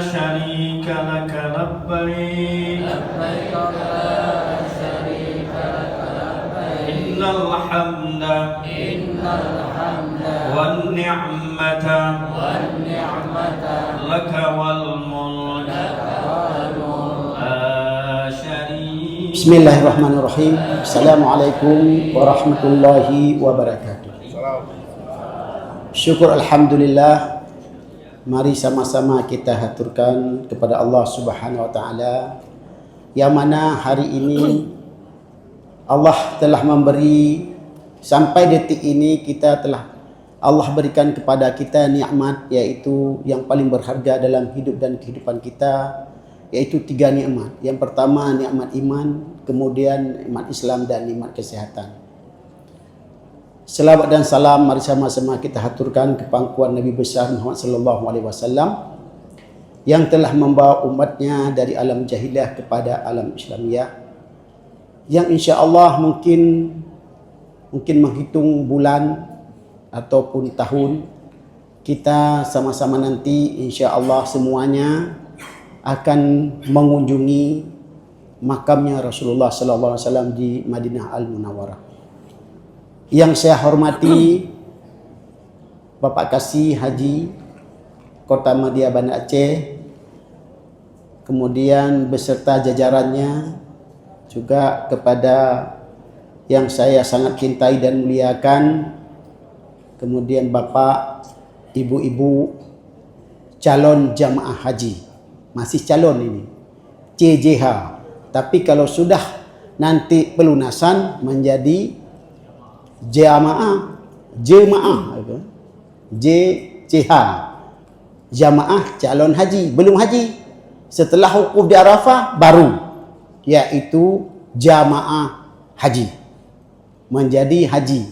شريك لك لبيك لبيك لا شريك لك لبيك إن الحمد إن الحمد والنعمة والنعمة لك والملك لا شريك. Bismillahirrahmanirrahim. Assalamualaikum warahmatullahi wabarakatuh. Syukur alhamdulillah. Mari sama-sama kita haturkan kepada Allah Subhanahu wa taala yang mana hari ini Allah telah memberi sampai detik ini kita telah Allah berikan kepada kita nikmat, yaitu yang paling berharga dalam hidup dan kehidupan kita, yaitu 3 nikmat. Yang pertama nikmat iman, kemudian nikmat Islam dan nikmat kesehatan. Selawat dan salam mari sama-sama kita haturkan ke pangkuan Nabi besar Muhammad sallallahu alaihi wasallam yang telah membawa umatnya dari alam jahiliyah kepada alam Islamiyah, yang insya-Allah mungkin menghitung bulan ataupun tahun, kita sama-sama nanti insya-Allah semuanya akan mengunjungi makamnya Rasulullah sallallahu alaihi wasallam di Madinah Al-Munawwarah. Yang saya hormati Bapak Kasih Haji Kota Madia Banda Aceh, kemudian beserta jajarannya, juga kepada yang saya sangat cintai dan muliakan, kemudian Bapak, Ibu-ibu calon jamaah haji, masih calon ini, CJH, tapi kalau sudah nanti pelunasan menjadi jamaah JCH, jamaah calon haji, belum haji. Setelah wukuf di Arafah baru, yaitu jamaah haji, menjadi haji.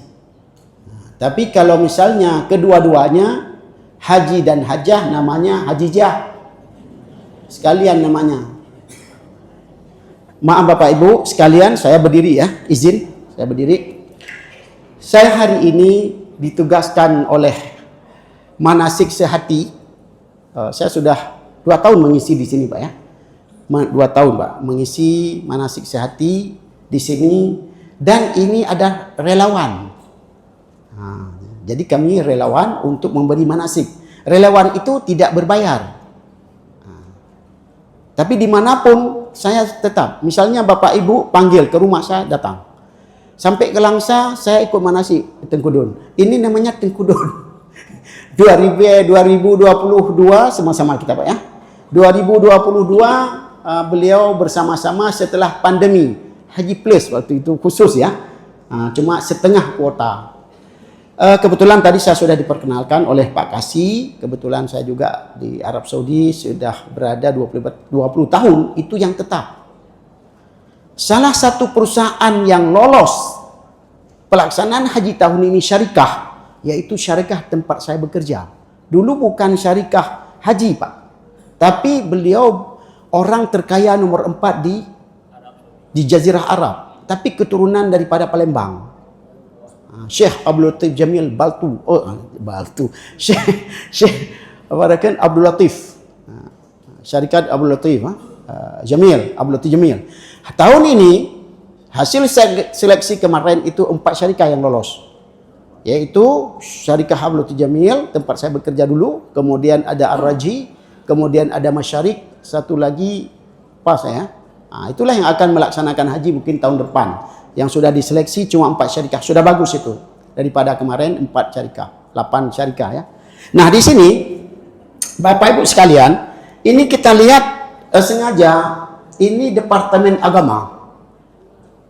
Tapi kalau misalnya kedua-duanya haji dan hajah, namanya hajijah sekalian namanya. Maaf Bapak Ibu sekalian, saya berdiri ya, izin saya berdiri. Saya hari ini ditugaskan oleh manasik sehati. Saya sudah 2 tahun mengisi di sini Pak ya. 2 tahun Pak mengisi manasik sehati di sini, dan ini ada relawan. Jadi kami relawan untuk memberi manasik. Relawan itu tidak berbayar. Tapi dimanapun saya tetap. Misalnya Bapak Ibu panggil ke rumah saya, datang. Sampai ke Langsa, saya ikut manasik Tengkudun. Ini namanya Tengkudun. 2022 sama-sama kita Pak ya. 2022 beliau bersama-sama setelah pandemi. Haji Plus waktu itu khusus ya. Cuma setengah kuota. Kebetulan tadi saya sudah diperkenalkan oleh Pak Kasih. Kebetulan saya juga di Arab Saudi sudah berada 20 tahun, itu yang tetap. Salah satu perusahaan yang lolos pelaksanaan haji tahun ini syarikah, yaitu syarikah tempat saya bekerja. Dulu bukan syarikah haji Pak, tapi beliau orang terkaya nomor 4 di Jazirah Arab, tapi keturunan daripada Palembang. Syekh Abdul Latif Jamil Baltu. Syekh Abdul Latif. Syarikat Abdul Latif Jamil, Abdul Latif Jamil. Tahun ini hasil seleksi kemarin itu 4 syarikah yang lolos, yaitu syarikah Abdul Latif Jamil tempat saya bekerja dulu, kemudian ada Ar-Raji, kemudian ada Masyarik, satu lagi pas ya. Itulah yang akan melaksanakan haji mungkin tahun depan. Yang sudah diseleksi cuma 4 syarikah, sudah bagus itu daripada kemarin 4 syarikah, 8 syarikah ya. Nah di sini Bapak Ibu sekalian, ini kita lihat sengaja. Ini Departemen Agama.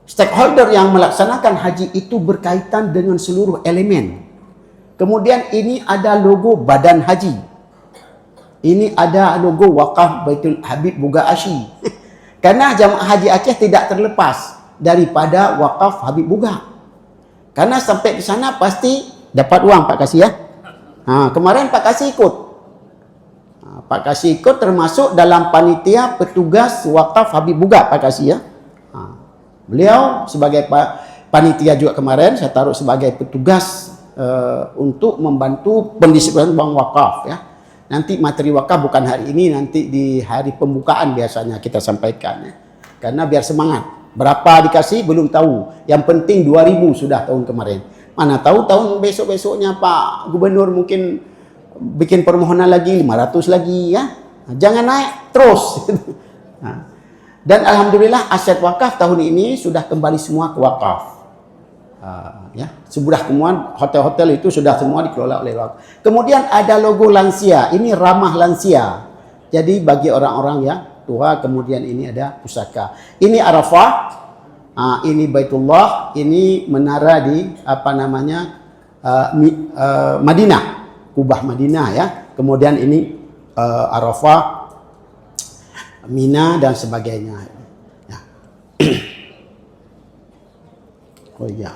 Stakeholder yang melaksanakan haji itu berkaitan dengan seluruh elemen. Kemudian ini ada logo Badan Haji. Ini ada logo Wakaf Baitul Habib Buga Asy. Karena jamaah haji Aceh tidak terlepas daripada Wakaf Habib Buga. Karena sampai ke sana pasti dapat uang Pak Kasih ya. Kemarin Pak Kasih ikut. Pak Kasih ikut termasuk dalam panitia petugas Wakaf Habib Buga Pak Kasih ya. Beliau sebagai panitia juga kemarin saya taruh sebagai petugas untuk membantu pendisiplinan bank wakaf ya. Nanti materi wakaf bukan hari ini, nanti di hari pembukaan biasanya kita sampaikan. Ya. Karena biar semangat. Berapa dikasih belum tahu. Yang penting 2.000 sudah tahun kemarin. Mana tahu tahun besok-besoknya Pak Gubernur mungkin bikin permohonan lagi 500 lagi ya. Jangan naik terus. Dan alhamdulillah aset wakaf tahun ini sudah kembali semua ke wakaf. Ya, sudah semua hotel-hotel itu sudah semua dikelola oleh wakaf. Kemudian ada logo lansia. Ini ramah lansia. Jadi bagi orang-orang yang tua, kemudian ini ada pusaka. Ini Arafah, ini Baitullah, ini menara di Madinah, Kubah Madinah ya. Kemudian ini Arafah, Mina dan sebagainya. Ya. Oh iya.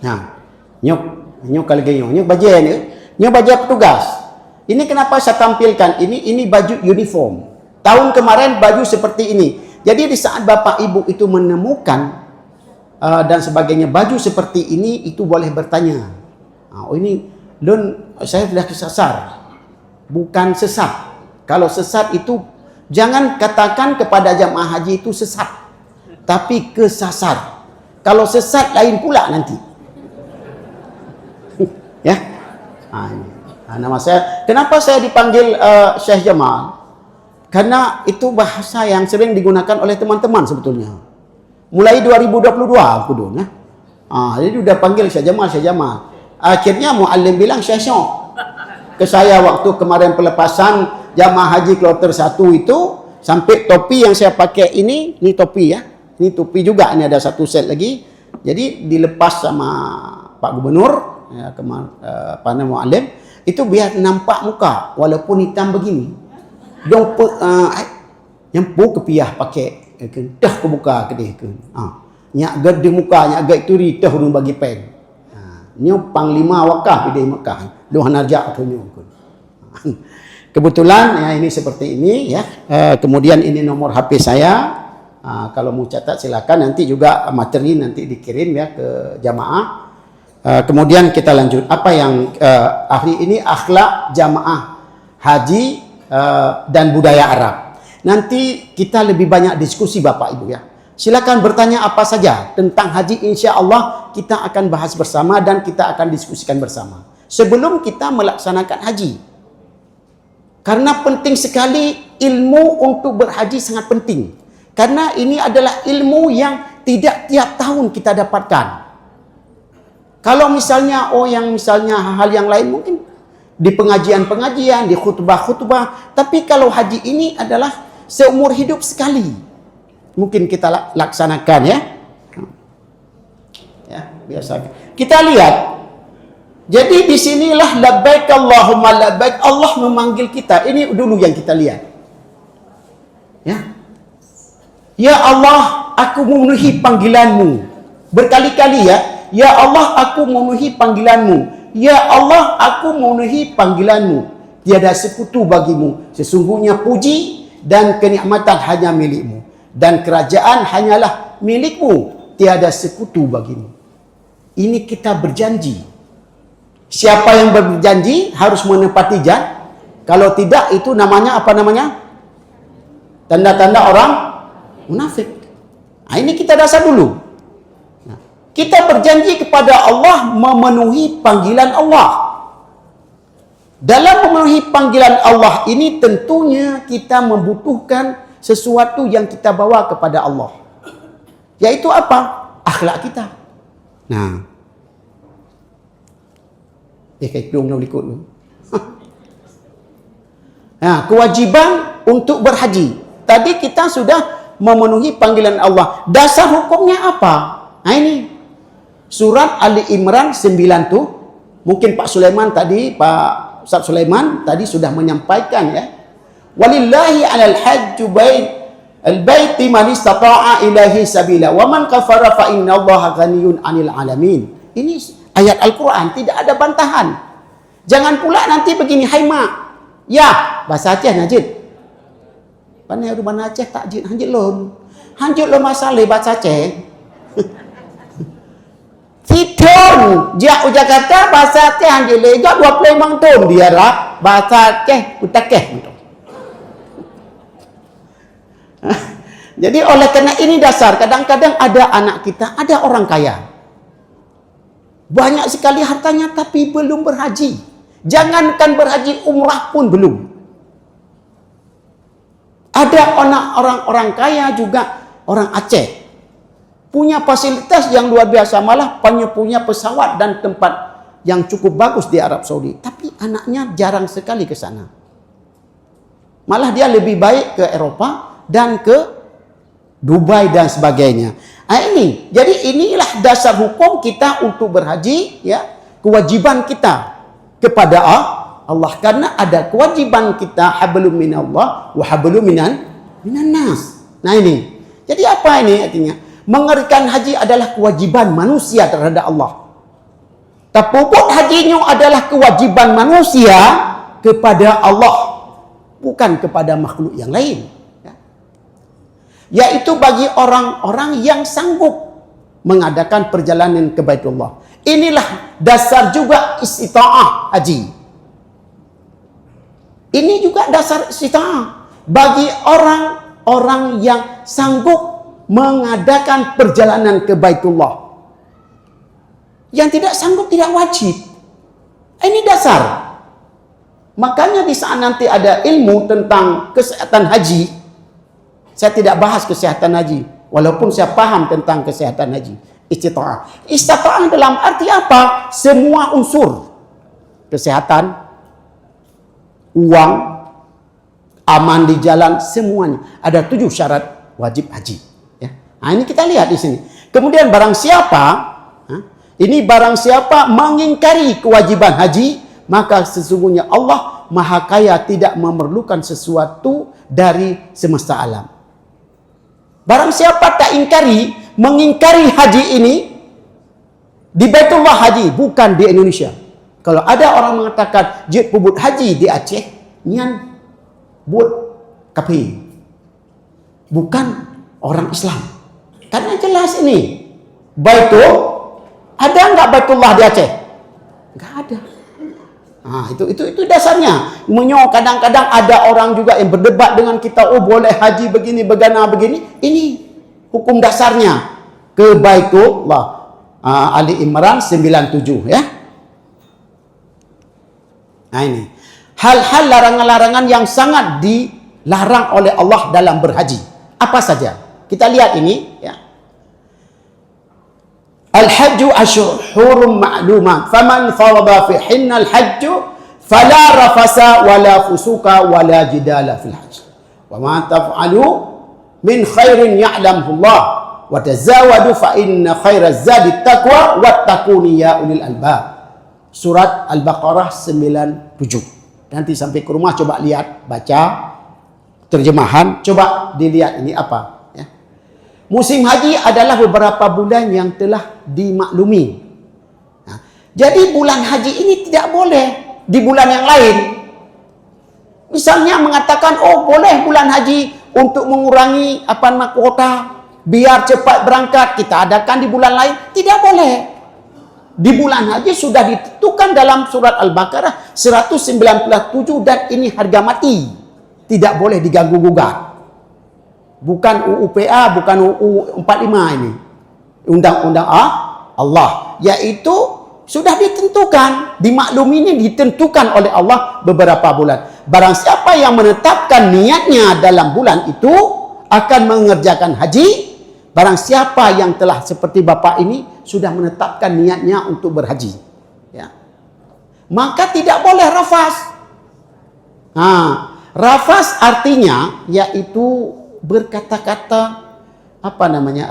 Nah, nyok kali gini, nyok baju ni, nyok baju petugas. Ini kenapa saya tampilkan? Ini baju uniform. Tahun kemarin baju seperti ini. Jadi di saat Bapak Ibu itu menemukan dan sebagainya baju seperti ini, itu boleh bertanya. Oh ini, saya sudah kesasar. Bukan sesat. Kalau sesat itu jangan katakan kepada jamaah haji itu sesat, tapi kesasar. Kalau sesat lain pula nanti. Ya, nama saya. Kenapa saya dipanggil Syekh Jamal? Karena itu bahasa yang sering digunakan oleh teman-teman sebetulnya. Mulai 2022 aku dulu. Ya. Jadi udah panggil Syekh Jamal, Syekh Jamal. Akhirnya muallim bilang Syekh Syok. Ke saya waktu kemarin pelepasan jamaah haji kloter 1 itu, sampai topi yang saya pakai ini topi ya. Ini topi juga, ini ada satu set lagi. Jadi dilepas sama Pak Gubernur, ya, pandai muallim, itu biar nampak muka walaupun hitam begini. Dong yang pu kepiah pakai dah ke muka ke dia ke. Nyak gede muka, nyak gede turi tah urang bagi pen. Nyo panglima wakaf di Mekah. Doh narja tu nyo. Kebetulan ya ini seperti ini ya. Kemudian ini nomor HP saya. Kalau mau catat silakan, nanti juga materi nanti dikirim ya ke jamaah. Kemudian kita lanjut apa yang hari ini akhlak jamaah haji dan budaya Arab. Nanti kita lebih banyak diskusi Bapak Ibu ya. Silakan bertanya apa saja tentang haji, insya Allah kita akan bahas bersama dan kita akan diskusikan bersama sebelum kita melaksanakan haji. Karena penting sekali ilmu untuk berhaji, sangat penting. Karena ini adalah ilmu yang tidak tiap tahun kita dapatkan. Kalau misalnya yang misalnya hal yang lain mungkin di pengajian-pengajian, di khutbah-khutbah, tapi kalau haji ini adalah seumur hidup sekali. Mungkin kita laksanakan ya. Ya, biasa. Kita lihat. Jadi disinilah labbaik Allahumma labbaik, Allah memanggil kita. Ini dulu yang kita lihat. Ya. Ya Allah, aku memenuhi panggilanmu. Berkali-kali ya. Ya Allah, aku memenuhi panggilanmu. Ya Allah, aku memenuhi panggilanmu. Tiada sekutu bagimu. Sesungguhnya puji dan kenikmatan hanya milikmu. Dan kerajaan hanyalah milikmu. Tiada sekutu bagimu. Ini kita berjanji. Siapa yang berjanji harus menepati janji. Kalau tidak, itu namanya apa namanya? Tanda-tanda orang munafik. Ini kita dasar dulu. Kita berjanji kepada Allah memenuhi panggilan Allah. Dalam memenuhi panggilan Allah ini tentunya kita membutuhkan sesuatu yang kita bawa kepada Allah. Yaitu apa? Akhlak kita. Nah. Kayak dong ikut. Nah, kewajiban untuk berhaji. Tadi kita sudah memenuhi panggilan Allah. Dasar hukumnya apa? Nah ini. Surat Ali Imran 9 tuh. Mungkin Pak Sulaiman tadi, Pak Ustaz Sulaiman tadi sudah menyampaikan ya. Walillahi 'alal hajju al-baiti man istata'a ilaihi sabila wa man kafara fa innallaha ghaniyun 'anil 'alamin. Ini ayat Al-Quran, tidak ada bantahan. Jangan pula nanti begini, hai mak. Ya, bahasa Aceh najid. Pandai rumah Aceh tak jid hanjit lon. Hanjit lon masalah bahasa Aceh. Tidak tahun dia Jakarta bahasa Aceh hanya lega 25 tahun dia lah bahasa Aceh utakeh. Jadi oleh karena ini dasar, kadang-kadang ada anak kita, ada orang kaya. Banyak sekali hartanya tapi belum berhaji. Jangankan berhaji, umrah pun belum. Ada orang-orang kaya juga, orang Aceh. Punya fasilitas yang luar biasa, malah punya pesawat dan tempat yang cukup bagus di Arab Saudi. Tapi anaknya jarang sekali ke sana. Malah dia lebih baik ke Eropa dan ke Dubai dan sebagainya. Jadi inilah dasar hukum kita untuk berhaji, ya, kewajiban kita kepada Allah, karena ada kewajiban kita hablum minallah wa hablum minan nas. Nah ini. Jadi apa ini artinya? Mengerjakan haji adalah kewajiban manusia terhadap Allah. Pupuk hajinya adalah kewajiban manusia kepada Allah, bukan kepada makhluk yang lain. Yaitu bagi orang-orang yang sanggup mengadakan perjalanan ke Baitullah. Inilah dasar juga istita'ah haji. Ini juga dasar istita'ah bagi orang-orang yang sanggup mengadakan perjalanan ke Baitullah. Yang tidak sanggup tidak wajib. Ini dasar. Makanya di saat nanti ada ilmu tentang kesehatan haji, saya tidak bahas kesehatan haji, walaupun saya paham tentang kesehatan haji. Istita'ah. Istita'ah dalam arti apa? Semua unsur. Kesehatan, uang, aman di jalan, semuanya. Ada 7 syarat wajib haji. Ya. Nah, ini kita lihat di sini. Kemudian barang siapa mengingkari kewajiban haji, maka sesungguhnya Allah Maha Kaya tidak memerlukan sesuatu dari semesta alam. Barang siapa tak mengingkari haji ini di Baitullah haji, bukan di Indonesia. Kalau ada orang mengatakan jid pubut haji di Aceh, nian buat kapi, bukan orang Islam. Karena jelas ini ada enggak Baitullah di Aceh? Enggak ada. Nah, itu dasarnya. Kadang-kadang ada orang juga yang berdebat dengan kita, oh boleh haji begini, begini. Ini hukum dasarnya ke Baitullah. Ali Imran 97 ya. Nah ini. Hal-hal larangan-larangan yang sangat dilarang oleh Allah dalam berhaji. Apa saja? Kita lihat ini ya. Al-hajju ashhurum ma'lumat. Faman farada fihinna al-hajju fala rafasa wala fusuka wala jidala fil hajj. Wa ma taf'alu min khairin ya'lamhu Allah wa tazawwadu fa inna khairaz zadi taqwa wattaquni ya ulil albab. Surat Al-Baqarah 97. Nanti sampai ke rumah coba lihat, baca terjemahan, coba dilihat ini apa. Musim haji adalah beberapa bulan yang telah dimaklumi. Nah, jadi bulan haji ini tidak boleh di bulan yang lain. Misalnya mengatakan, oh boleh bulan haji untuk mengurangi kuota, biar cepat berangkat, kita adakan di bulan lain. Tidak boleh. Di bulan haji sudah ditentukan dalam surat Al-Baqarah 197 dan ini harga mati. Tidak boleh diganggu-gugat. Bukan UU-PA, bukan UU 45 ini. Undang-undang Allah. Yaitu sudah ditentukan, dimaklumi ini ditentukan oleh Allah beberapa bulan. Barang siapa yang menetapkan niatnya dalam bulan itu akan mengerjakan haji. Barang siapa yang telah seperti Bapak ini sudah menetapkan niatnya untuk berhaji. Ya. Maka tidak boleh rafas. Nah, rafas artinya yaitu berkata-kata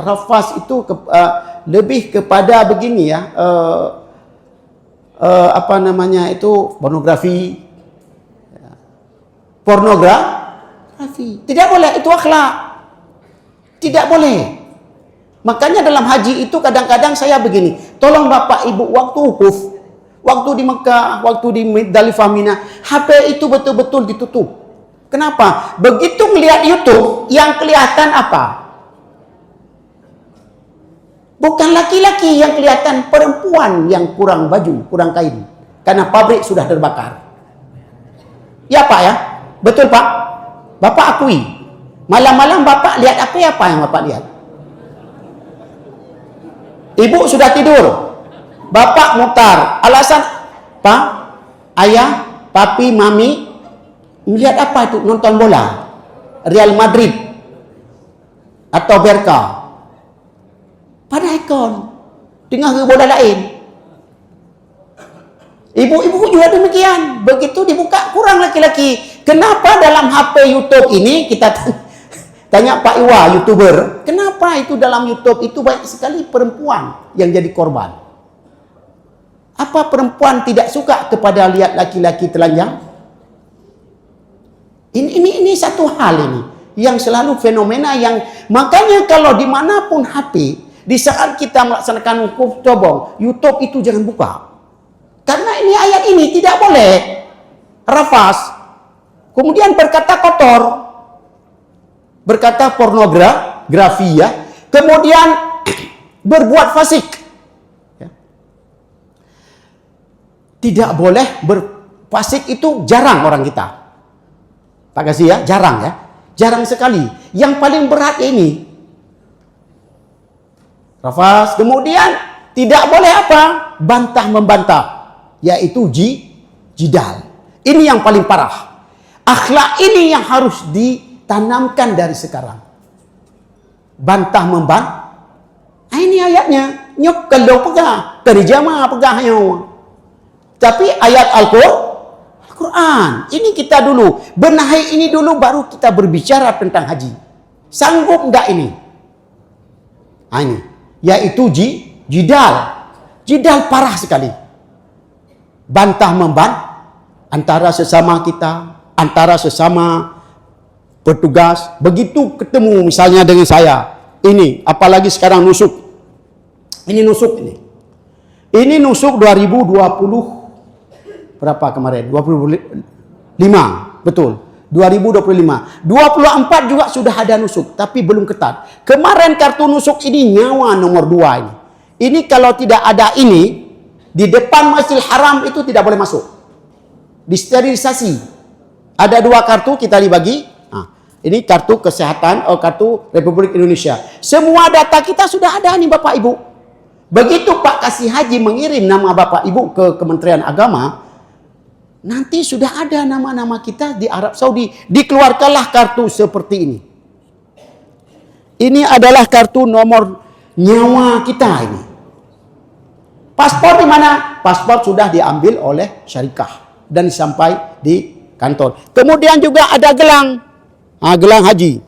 rafas itu lebih kepada begini ya, pornografi. Tidak boleh, itu akhlak. Tidak boleh. Makanya dalam haji itu kadang-kadang saya begini, tolong Bapak Ibu waktu wukuf, waktu di Mekah, waktu di Muzdalifah Mina, HP itu betul-betul ditutup. Kenapa? Begitu melihat YouTube, yang kelihatan apa? Bukan laki-laki yang kelihatan, perempuan yang kurang baju, kurang kain. Karena pabrik sudah terbakar. Ya Pak ya? Betul Pak? Bapak akui. Malam-malam Bapak lihat apa yang Bapak lihat? Ibu sudah tidur. Bapak mutar. Alasan, Pak, Ayah, Papi, Mami, melihat apa itu? Nonton bola. Real Madrid. Atau Barca. Pada ikon tengah ke bola lain. Ibu-ibu juga demikian. Begitu dibuka, kurang laki-laki. Kenapa dalam HP YouTube ini, kita tanya Pak Iwa, YouTuber, kenapa itu dalam YouTube itu banyak sekali perempuan yang jadi korban? Apa perempuan tidak suka kepada lihat laki-laki telanjang? Ini satu hal ini yang selalu fenomena yang, makanya kalau dimanapun HP, di saat kita melaksanakan wukuf cobong, YouTube itu jangan buka. Karena ini ayat ini tidak boleh rafas. Kemudian berkata kotor. Berkata pornografi ya. Kemudian berbuat fasik. Ya. Tidak boleh berfasik, itu jarang orang kita. Pak Kasih ya, jarang ya. Jarang sekali. Yang paling berat ini rafas. Kemudian tidak boleh apa? Bantah membantah, yaitu jidal. Ini yang paling parah. Akhlak ini yang harus ditanamkan dari sekarang. Bantah membantah. Ini ayatnya. Nyok kalau pegah, terjemah pegah nyawa. Tapi ayat Al-Quran. Ini kita dulu benahi ini dulu, baru kita berbicara tentang haji. Sanggup enggak ini? Ini yaitu jidal parah sekali. Bantah membantah antara sesama kita, antara sesama petugas. Begitu ketemu misalnya dengan saya, ini apalagi sekarang nusuk. Ini nusuk ini. Ini nusuk 2020 berapa kemarin? 25. Betul. 2025. 24 juga sudah ada nusuk, tapi belum ketat. Kemarin kartu nusuk ini nyawa nomor 2 ini. Ini kalau tidak ada ini, di depan Masjidil Haram itu tidak boleh masuk. Disterilisasi. Ada 2 kartu kita dibagi. Nah, ini kartu kesehatan, kartu Republik Indonesia. Semua data kita sudah ada nih Bapak Ibu. Begitu Pak Kasih Haji mengirim nama Bapak Ibu ke Kementerian Agama, nanti sudah ada nama-nama kita di Arab Saudi. Dikeluarkanlah kartu seperti ini. Ini adalah kartu nomor nyawa kita ini. Paspor di mana? Paspor sudah diambil oleh syarikah dan sampai di kantor. Kemudian juga ada gelang. Gelang haji.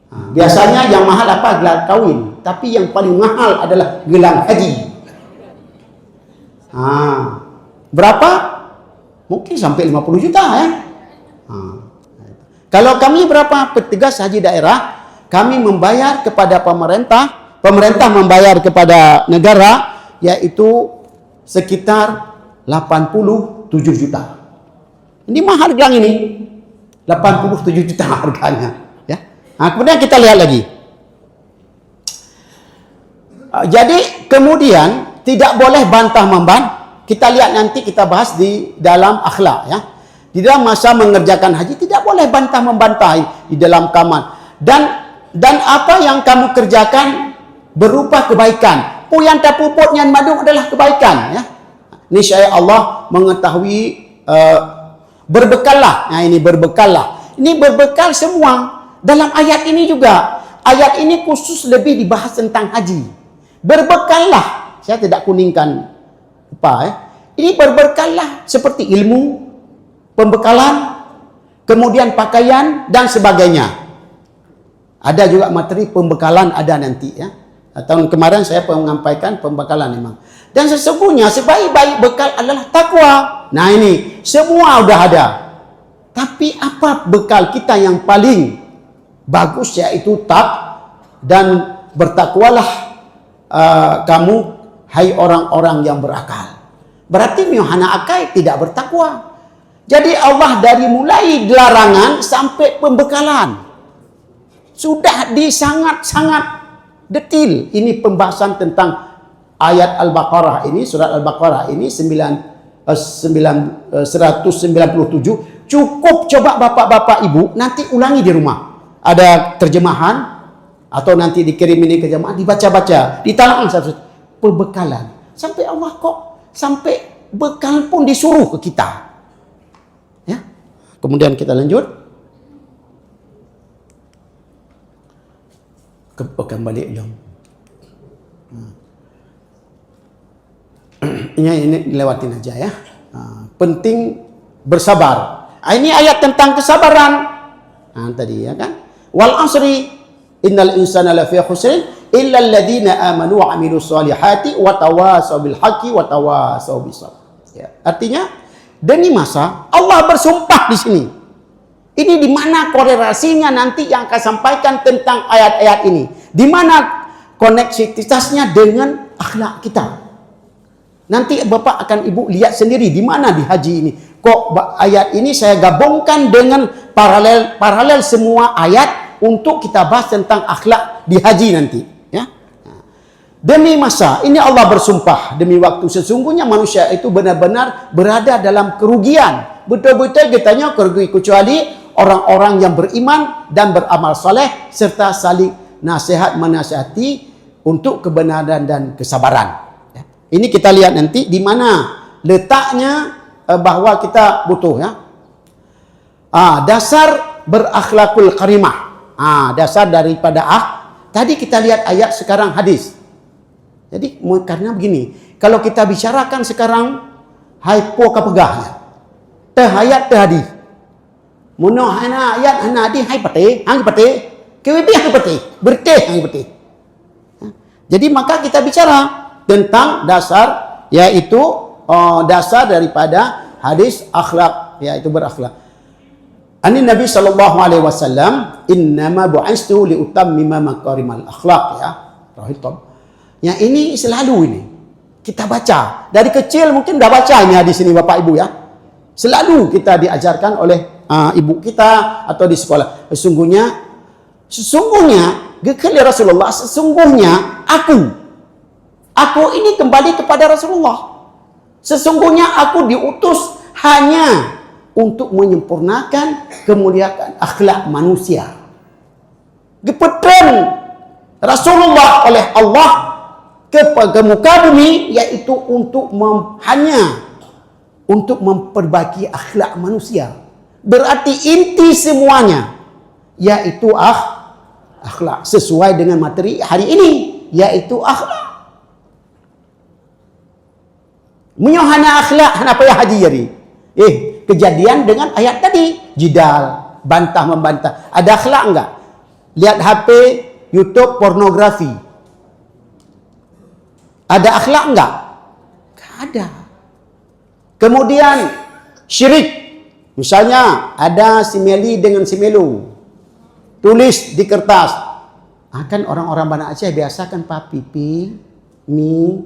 Biasanya yang mahal apa? Gelang kawin. Tapi yang paling mahal adalah gelang haji. Berapa? Mungkin sampai 50 juta ya. Kalau kami berapa petugas haji daerah, kami membayar kepada pemerintah, pemerintah membayar kepada negara, yaitu sekitar 87 juta. Ini mahal gelang ini. 87 juta harganya. Ya. Kemudian kita lihat lagi. Jadi kemudian tidak boleh bantah membantah. Kita lihat nanti, kita bahas di dalam akhlak ya. Di dalam masa mengerjakan haji tidak boleh bantah membantah di dalam kamar. Dan apa yang kamu kerjakan berupa kebaikan. Yang tapuputnya madu adalah kebaikan ya. Niscaya Allah mengetahui, berbekallah. Nah ini berbekallah. Ini berbekal semua. Dalam ayat ini juga. Ayat ini khusus lebih dibahas tentang haji. Berbekallah. Saya tidak kuningkan ini berbekallah seperti ilmu, pembekalan, kemudian pakaian dan sebagainya. Ada juga materi pembekalan ada nanti ya. Tahun kemarin saya menyampaikan pembekalan memang. Dan sesungguhnya sebaik-baik bekal adalah takwa. Nah ini semua udah ada. Tapi apa bekal kita yang paling bagus, yaitu dan bertakwalah kamu, hai orang-orang yang berakal. Berarti miohana akal tidak bertakwa. Jadi Allah dari mulai larangan sampai pembekalan sudah sangat-sangat Detil. Ini pembahasan tentang ayat Al-Baqarah ini, surat Al-Baqarah ini 197. Cukup coba bapak-bapak ibu nanti ulangi di rumah. Ada terjemahan atau nanti dikirim ini ke jemaah, dibaca-baca, ditalakan satu pembekalan. Sampai Allah kok sampai bekal pun disuruh ke kita. Ya. Kemudian kita lanjut. Kembali dong. Ini lewatin aja ya. Penting bersabar. Ini ayat tentang kesabaran. Tadi ya kan. Wal asri innal insana lafi khusrin illa alladhina amanu wa amilus solihati wa tawasaw bil haqqi wa tawasaw bis sabr. Ya. Artinya demi masa Allah bersumpah di sini. Ini di mana korelasinya nanti yang akan sampaikan tentang ayat-ayat ini. Di mana koneksitasnya dengan akhlak kita. Nanti Bapak akan Ibu lihat sendiri di mana di haji ini. Kok ayat ini saya gabungkan dengan paralel semua ayat untuk kita bahas tentang akhlak di haji nanti. Ya. Demi masa, ini Allah bersumpah. Demi waktu, sesungguhnya manusia itu benar-benar berada dalam kerugian. Betul-betul kitanya kerugi kecuali orang-orang yang beriman dan beramal soleh serta saling nasihat menasihati untuk kebenaran dan kesabaran. Ya. Ini kita lihat nanti di mana letaknya bahwa kita butuh ya. Dasar berakhlakul karimah. Dasar daripada tadi kita lihat ayat, sekarang hadis. Jadi karena begini, kalau kita bicarakan sekarang hypo kapegahnya. Tehayat tehadi. Muno hana ayat hana di hai pate, hang pate, kewibi hang pate, berteh hang pate. Jadi maka kita bicara tentang dasar, yaitu dasar daripada hadis akhlak, yaitu berakhlak. Ani Nabi sallallahu alaihi wasallam innama bu'istu li utammima makarimal akhlak ya. Rahim. Yang ini selalu ini kita baca. Dari kecil mungkin dah baca ini hadis ini Bapak Ibu ya. Selalu kita diajarkan oleh ibu kita atau di sekolah. Sesungguhnya gekali Rasulullah, sesungguhnya aku ini kembali kepada Rasulullah. Sesungguhnya aku diutus hanya untuk menyempurnakan kemuliaan akhlak manusia. Dipesan Rasulullah oleh Allah ke muka bumi, yaitu untuk hanya untuk memperbaiki akhlak manusia. Berarti inti semuanya yaitu akhlak sesuai dengan materi hari ini, yaitu akhlak. Menyohana akhlak apa ya haji jadi? Kejadian dengan ayat tadi, jidal, bantah membantah. Ada akhlak enggak? Lihat HP, YouTube, pornografi. Ada akhlak enggak? Enggak ada. Kemudian syirik. Misalnya ada simeli dengan simelu. Tulis di kertas. Kan orang-orang Banda Aceh biasa kan pipi, mi.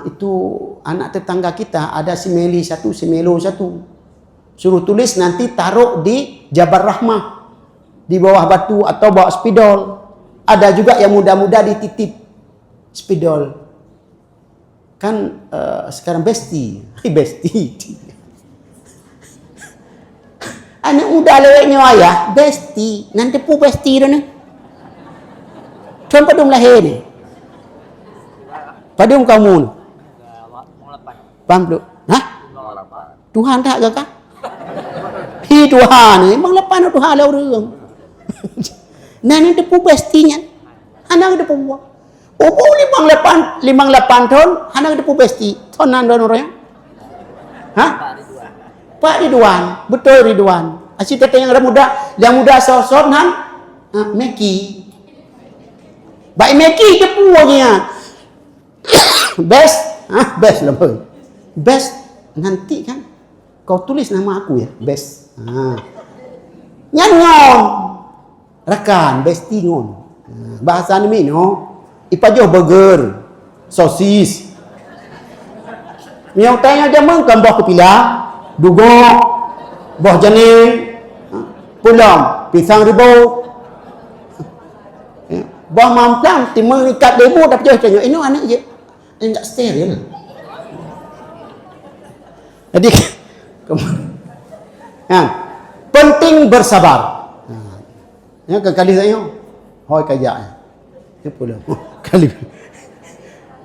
Itu anak tetangga kita ada simeli satu, simelo satu. Suruh tulis nanti taruh di Jabar Rahmah. Di bawah batu atau bawah spidol. Ada juga yang muda-muda dititip spidol. Kan sekarang besti. Anak muda leweknya ayah, besti. Nanti pu besti dah ni. Tuan padum lahir ni. Padum kamu ni. Paham tu? Tuhan tak ke kah? Tuhan ni. Memang lepas Tuhan lah orang. Nanti pu bestinya. Anak ada pu buat. Umur 58 tahun, anak ada pu besti. Tonan don orang. Pak Ridwan, betul Ridwan. Asyik kata yang muda sosok Meki. Baik Meki ke puanya. Best lah boy. Best nanti kan kau tulis nama aku ya, best. Nyangon. Rekan besti ngon. Bahasa ni no. Ipajoh burger, sosis. Miau tanya dia mengkan buah kepila, dugok, buah janin, pulang, pisang rebus. Bah mampang timang ikat demo tapi dia tanya, ini anak je. Ini tak steril. Jadi penting bersabar. Ya kali saya, hoi kajak. Ya pula. Kali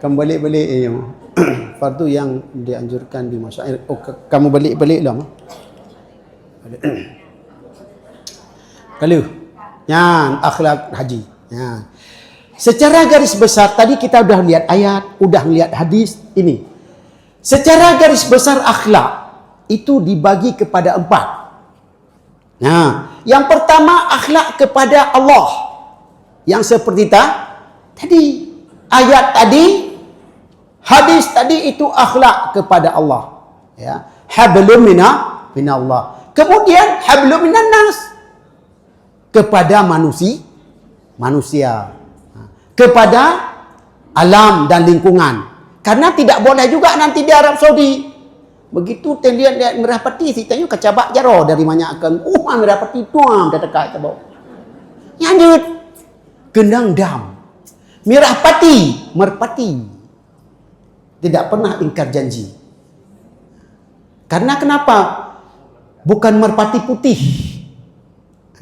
balik-balik fardu yang dianjurkan di masyair. Oh, kamu balik-balik lah. Kalau yang akhlak haji. Ya. Secara garis besar tadi kita sudah lihat ayat, sudah lihat hadis ini. Secara garis besar akhlak itu dibagi kepada 4. Nah, yang pertama akhlak kepada Allah. Yang seperti tadi ayat tadi, hadis tadi itu akhlak kepada Allah. Ya, hablum minallah. Kemudian hablum minannas kepada manusia. Kepada alam dan lingkungan. Karena tidak boleh juga nanti di Arab Saudi. Begitu lihat Merah Peti, si tanya kecabak jaro dari banyak akan. Merah Peti tuang dekat ke bawah. Lanjut. Gendang dam. Merpati. Tidak pernah ingkar janji. Karena kenapa? Bukan merpati putih.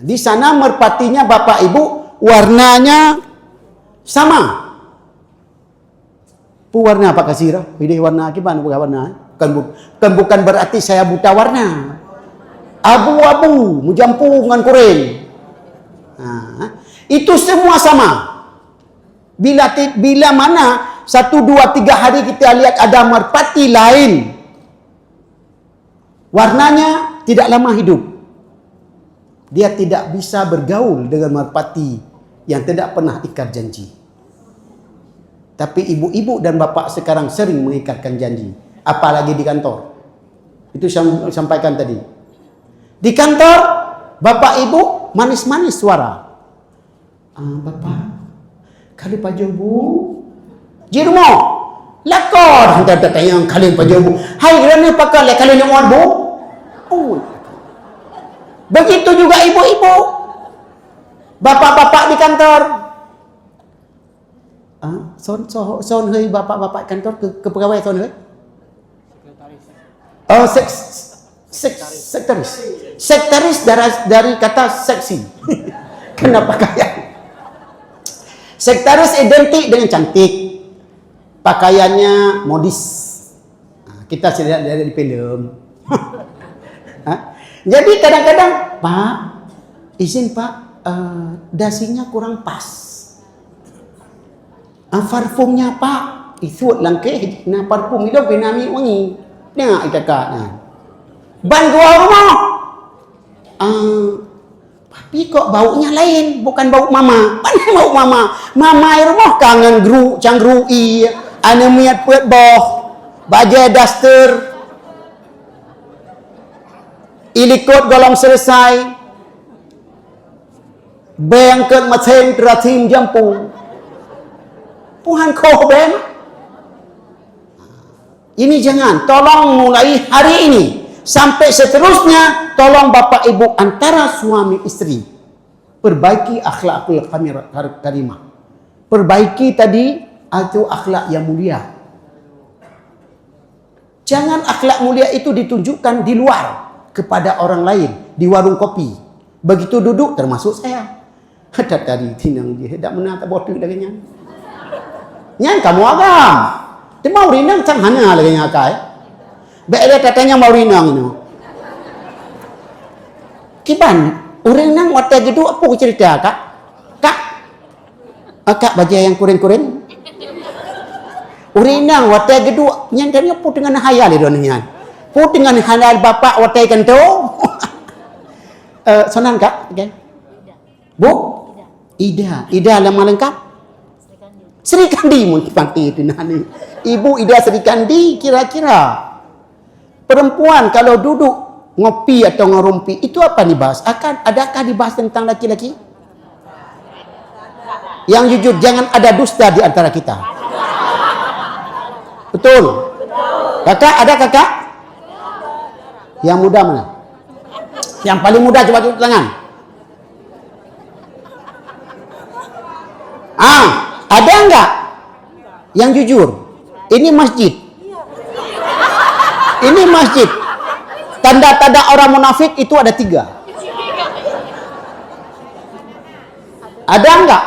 Di sana merpatinya Bapak Ibu warnanya sama. Warna apa kasih? Pilih warna akibat bukan warna. Bukan berarti saya buta warna. Abu-abu, mujampu dengan kuring. Itu semua sama. Bila mana 1, 2, 3 hari kita lihat ada merpati lain, warnanya tidak lama hidup. Dia tidak bisa bergaul dengan merpati yang tidak pernah ikat janji. Tapi ibu-ibu dan bapak sekarang sering mengikatkan janji. Apalagi di kantor. Itu saya sampaikan tadi. Di kantor, bapak ibu manis-manis suara. Bapak, kali pajobu. Jirmo, lakor. Hantar tayang kali pajobu. Hai, kerana pakai kali ni bu. Begitu juga ibu-ibu. Bapak-bapak di kantor. Son hei bapak-bapak kantor ke pegawai son hei? Sektaris. Sektaris dari kata seksi. Kenapa kaya? Sektaris identik dengan cantik. Pakaiannya modis. Kita lihat dari film. Jadi kadang-kadang, Pak, izin Pak, dasinya kurang pas. Parfumnya Pak, isut langkeh, nah parfum itu benami wangi. Tengok kakak. Ban gua rumah. Tapi kok baunya lain, bukan bau mama. Mana bau mama? Mama rumah kangen cangru ane miat puet boh, baju daster, ilikot golong selesai, bengket macen teratim jampu. Tuhan kau ben. Ini jangan, tolong mulai hari ini sampai seterusnya, tolong bapak ibu antara suami istri perbaiki akhlakul karimah. Perbaiki tadi itu akhlak yang mulia. Jangan akhlak mulia itu ditunjukkan di luar kepada orang lain di warung kopi. Begitu duduk termasuk saya. Ada tadi tinang dia tak menata botu lagi nya. Nyan kamu agam. Dia mau rinang cang hana lagi nya kai. Baik dia katanya mau rinang ini. Kiban, orang nang watai gitu apa cerita kak? Kak baca yang kuring-kuring. Orang nang watai gitu nyan tadi apa dengan hayal dia nyan. Put dengan hayal bapak watai kan tu. Sonan kak, okay. Bu? Ida lama lengkap. Sri Kandi mun pati itu nani. Ibu Ida Sri Kandi kira-kira perempuan kalau duduk ngopi atau ngerumpi itu apa dibahas? Adakah dibahas tentang laki-laki? Yang jujur jangan ada dusta di antara kita. Betul. Kakak ada kakak? Yang muda mana? Yang paling muda coba tunjuk tangan. Ada enggak yang jujur? Ini masjid. Ini masjid. Tanda-tanda orang munafik itu ada 3. Ada enggak?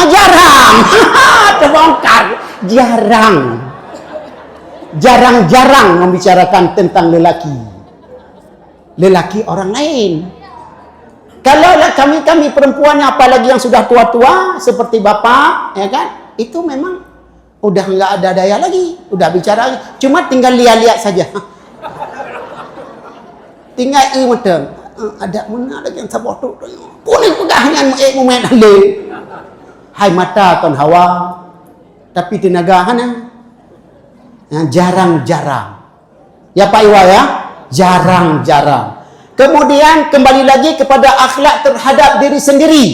Jarang. Terbongkar. Jarang membicarakan tentang lelaki. Lelaki orang lain. Kalau kami perempuannya, apalagi yang sudah tua-tua seperti bapak, ya kan? Itu memang udah nggak ada daya lagi, udah bicara lagi. Cuma tinggal lihat-lihat saja. Tinggal macam ada mana lagi yang sabot tu. Kuning pegahnya mumet le. Hai mata kon hawa. Tapi tenaga hana. Jarang-jarang. Ya Pak Iwa ya? Jarang-jarang. Kemudian kembali lagi kepada akhlak terhadap diri sendiri.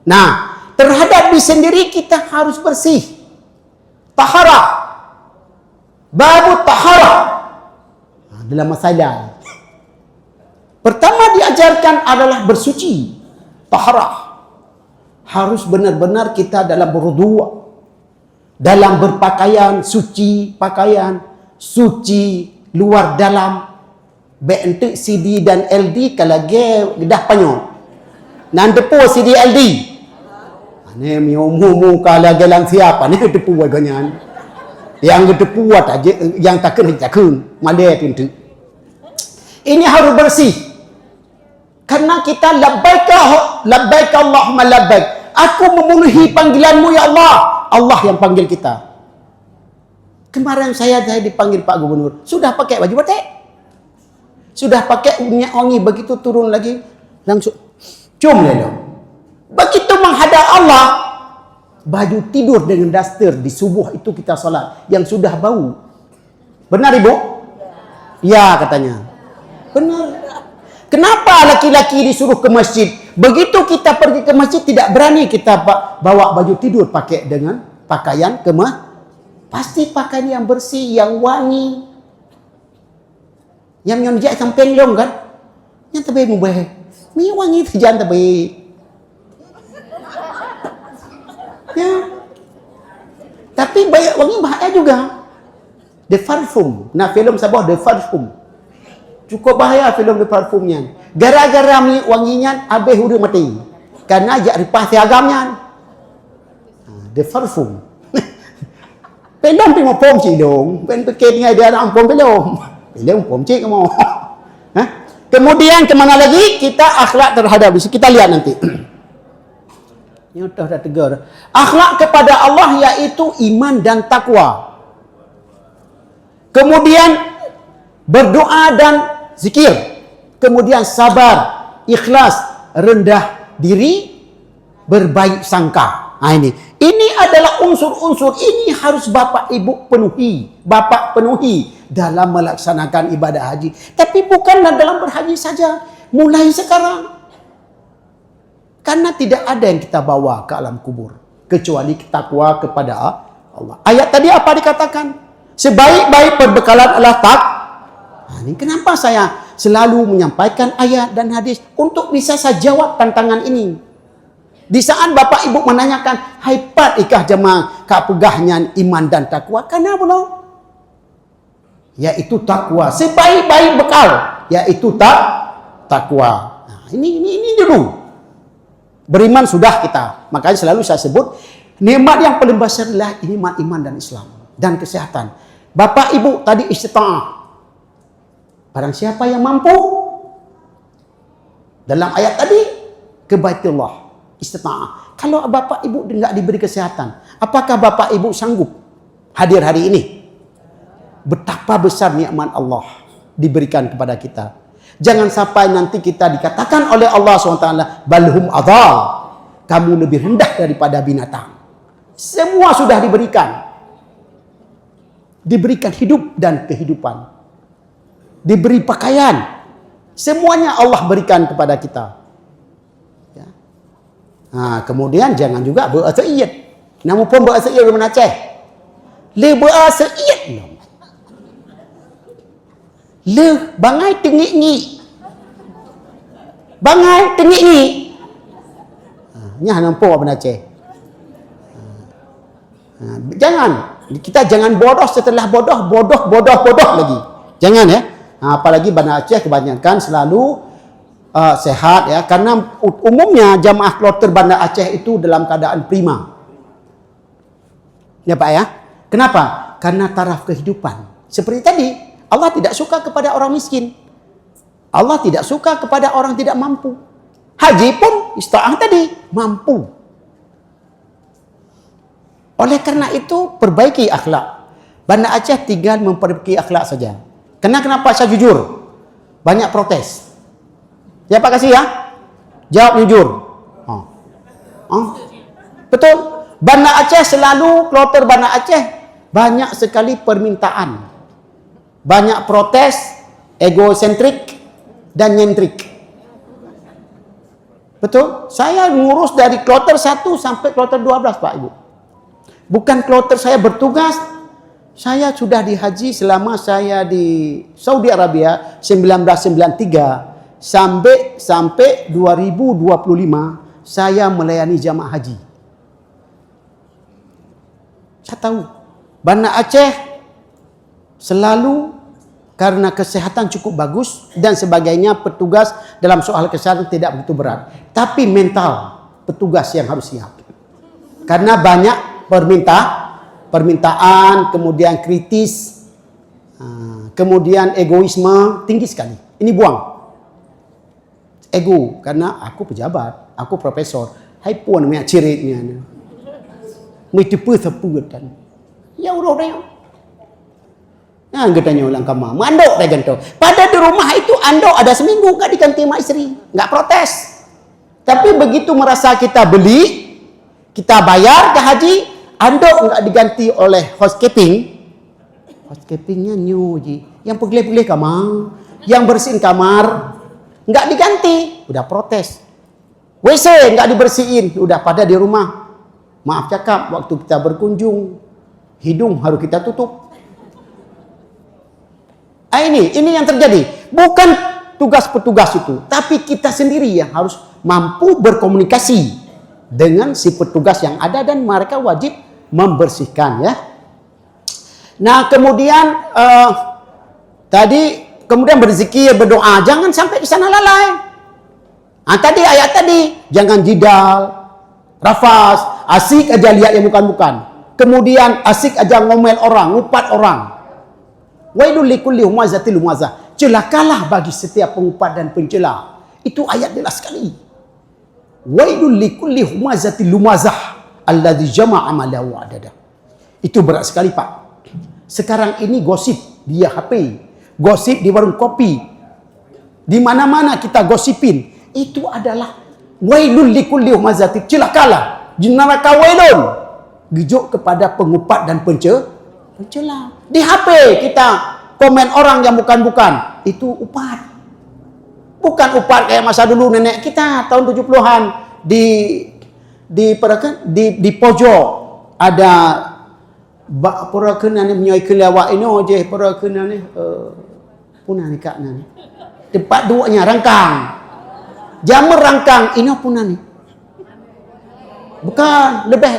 Nah, terhadap diri sendiri kita harus bersih. Taharah. Babu taharah. Dalam masalah. Pertama diajarkan adalah bersuci. Taharah. Harus benar-benar kita dalam berwudu. Dalam berpakaian, suci pakaian. Suci luar dalam. Baik untuk CD dan LD kalau dah penyok. Nan depo CD LD. Ni miumu kalau gelang siapa ni depo ganyan. Yang depo aja yang takkan malai pintu. Ini harus bersih. Karena kita labbaik Allahumma labbaik. Aku memenuhi panggilanmu ya Allah. Allah yang panggil kita. Kemarin saya dipanggil Pak Gubernur. Sudah pakai baju batik. Sudah pakai minyak wangi, begitu turun lagi langsung cium lelo. Begitu menghadap Allah, baju tidur dengan daster di subuh itu kita salat yang sudah bau. Benar Ibu? Ya katanya. Benar. Kenapa laki-laki disuruh ke masjid? Begitu kita pergi ke masjid tidak berani kita bawa baju tidur pakai dengan pakaian pasti pakaian yang bersih, yang wangi. Yang nyonjak samping long kan? Yang terbaik mubah. Minyak wangi itu jangan terbaik. Ya. Tapi banyak wangi bahaya juga. The Parfum. Nah, film sabah The Parfum. Cukup bahaya film The Parfumnya. Gara-gara minyak wanginya habis udah mati. Karena jak ripah siagamnya. The Parfum. Pelom pi mo pom si dong. Pen peket ngai dia nak pom pelom. Pelom pom cik kamu. Kemudian kemana lagi? Kita akhlak terhadap diri. Kita lihat nanti. Ini dah tegar. Akhlak kepada Allah yaitu iman dan takwa. Kemudian berdoa dan zikir. Kemudian sabar, ikhlas, rendah diri, berbaik sangka. Ini adalah unsur-unsur ini harus Bapak Ibu penuhi. Bapak penuhi dalam melaksanakan ibadah haji. Tapi bukanlah dalam berhaji saja. Mulai sekarang. Karena tidak ada yang kita bawa ke alam kubur. Kecuali takwa kepada Allah. Ayat tadi apa dikatakan? Sebaik-baik perbekalan adalah ini kenapa saya selalu menyampaikan ayat dan hadis untuk bisa saya jawab tantangan ini. Di saat Bapak Ibu menanyakan, haipat ikah jemaah kak pegahnya iman dan takwa. Kenapa no? Yaitu takwa. Sebaik-baik bekal, yaitu takwa. Nah, ini dulu. Beriman sudah kita. Makanya selalu saya sebut, nikmat yang paling besar adalah nikmat iman dan Islam dan kesehatan. Bapak Ibu tadi istita'ah. Barang siapa yang mampu dalam ayat tadi ke Baitullah. Istita'ah. Kalau Bapak Ibu tidak diberi kesehatan, apakah Bapak Ibu sanggup hadir hari ini? Betapa besar nikmat Allah diberikan kepada kita. Jangan sampai nanti kita dikatakan oleh Allah SWT, balhum adhal, kamu lebih rendah daripada binatang. Semua sudah diberikan. Diberikan hidup dan kehidupan. Diberi pakaian. Semuanya Allah berikan kepada kita. Nah, kemudian jangan juga berasa'iyat. Namun pun berasa'iyat orang Aceh. Le berasa'iyat. Le bangai tengik-ngik. Bangai tengik-ngik. Nyah nampak orang Aceh. Jangan. Kita jangan bodoh setelah bodoh lagi. Jangan ya. Apalagi Banda Aceh kebanyakan selalu sehat ya. Karena umumnya jamaah kloter Banda Aceh itu dalam keadaan prima. Ya Pak ya. Kenapa? Karena taraf kehidupan. Seperti tadi, Allah tidak suka kepada orang miskin. Allah tidak suka kepada orang tidak mampu. Haji pun ista'ah tadi, mampu. Oleh karena itu, perbaiki akhlak. Banda Aceh tinggal memperbaiki akhlak saja. Kenapa saya jujur? Banyak protes. Ya Pak kasih ya? Jawab jujur. Betul. Banda Aceh selalu, kloter Banda Aceh, banyak sekali permintaan. Banyak protes, egosentrik, dan nyentrik. Betul? Saya ngurus dari kloter 1 sampai kloter 12 Pak Ibu. Bukan kloter saya bertugas. Saya sudah dihaji selama saya di Saudi Arabia 1993 sampai 2025 saya melayani jamaah haji. Saya tahu Banda Aceh selalu karena kesehatan cukup bagus dan sebagainya, petugas dalam soal kesehatan tidak begitu berat. Tapi mental petugas yang harus siap. Karena banyak permintaan, kemudian kritis, kemudian egoisme tinggi sekali. Ini buang. Ego, karena aku pejabat, aku profesor. Hai puan punya ciritnya. Mesti seputan. Ya udah. Katanya ulang kamar. Mandok dah ganto. Pada di rumah itu andok ada seminggu enggak diganti sama istri. Enggak protes. Tapi begitu merasa kita beli, kita bayar ke haji, andok enggak diganti oleh housekeeping. Housekeepingnya new ji. Yang pergi-pergi kamar, yang bersihin kamar, enggak diganti. Udah protes. WC enggak dibersihin. Udah pada di rumah. Maaf cakap, waktu kita berkunjung, hidung harus kita tutup. Ini yang terjadi. Bukan tugas petugas itu, tapi kita sendiri yang harus mampu berkomunikasi dengan si petugas yang ada dan mereka wajib membersihkan ya. Nah, kemudian kemudian berzikir, berdoa, jangan sampai ke sana lalai. Tadi ayat tadi, jangan jidal, rafas, asik aja lihat yang bukan-bukan. Kemudian asik aja ngomel orang, ngupat orang. Wailul likulli humazatil lumazah. Celakalah bagi setiap pengupat dan pencela. Itu ayat jelas sekali. Wailul likulli humazatil lumazah alladzi jama'a malahu adada. Itu berat sekali Pak. Sekarang ini gosip di HP, gosip di warung kopi, di mana-mana kita gosipin. Itu adalah wailul likulli humazatil, celakalah neraka wailun gijuk kepada pengupat dan pencela. Di HP kita komen orang yang bukan-bukan, itu upat. Bukan upat kayak masa dulu nenek kita tahun 70-an di pojok ada perakenan menyoi kelawak ini je perakenan ni punah ni kak ni. Tempat duanya rangkang. Jamur rangkang ini punah ni. Bukan, lebih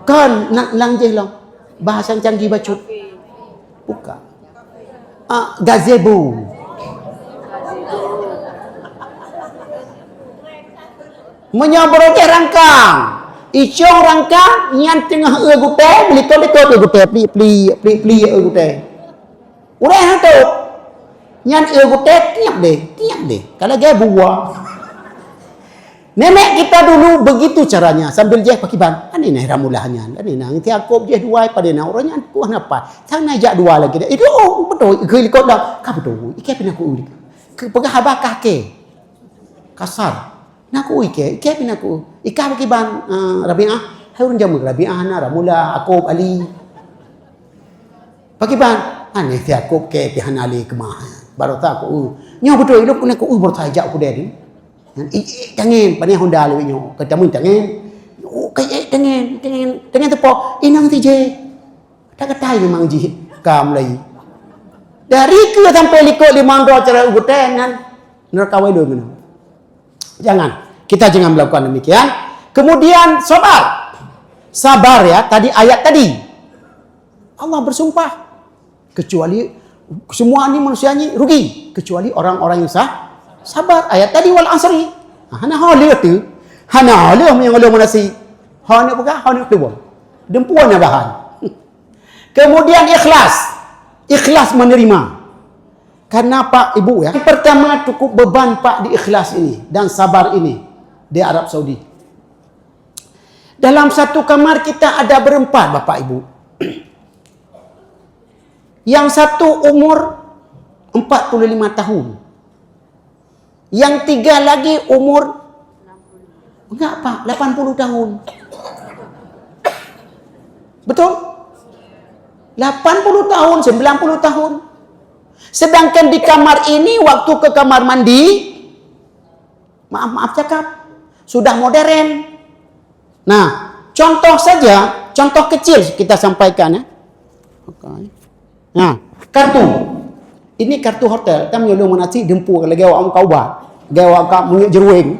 kan lang je lah. Bahasa canggih bacut. Bukan. Gazebo. Menyabrok rangkang. Icong rangkang yang tengah egute, belikot-likot egute, pli egute. Udah tu. Yang egute tiap deh. Kalau dia buah. Nenek kita dulu begitu caranya sambil je pakai ban. Ani nah ramulahnya. Ani nah nanti aku je dua pada nah orangnya aku kenapa? Sang najak dua lagi dah. Itu betul ikut dah. Ka betul. Ike pina ku. Pegah abakah ke. Kasar. Naku ike pina ku. Ika pakai ban Rabi'ah. Hai urang jamu Rabi'ah na Ramulah aku Ali. Pakai ban. Ani ti aku ke pihan Ali kemah. Baru tak aku. Nyo betul ilok pun aku baru tajak aku dia ni. Tangan pani Honda lewe nyo ketemu tangan kayak tangan tepok inang ti je tak katai memang ji kam lai dari ke sampai likot 500 cara ugutenan neraka wae dulu jangan kita jangan melakukan demikian. Kemudian sabar ya, tadi ayat tadi. Allah bersumpah. Kecuali semua ini manusia ini rugi. Kecuali orang-orang yang sabar. Ayat tadi wal asri. Hana halih tu. Hana halih yang halih manasi. Hana bukan, hana tu buang. Dempuan bahan. Kemudian ikhlas. Ikhlas menerima. Karena Pak Ibu ya, yang pertama cukup beban Pak di ikhlas ini dan sabar ini di Arab Saudi. Dalam satu kamar kita ada berempat Bapak Ibu. Yang satu umur 45 tahun. Yang tiga lagi umur enggak Pak, 80 tahun. Betul? 80 tahun, 90 tahun. Sedangkan di kamar ini waktu ke kamar mandi, maaf cakap, sudah modern. Nah, contoh saja, contoh kecil kita sampaikan ya. Okay. Nah, kartu. Ini kartu hotel. Kita menyolong menasi dempu kalau gawa am kaubat, gawa ka munjuk jeruing.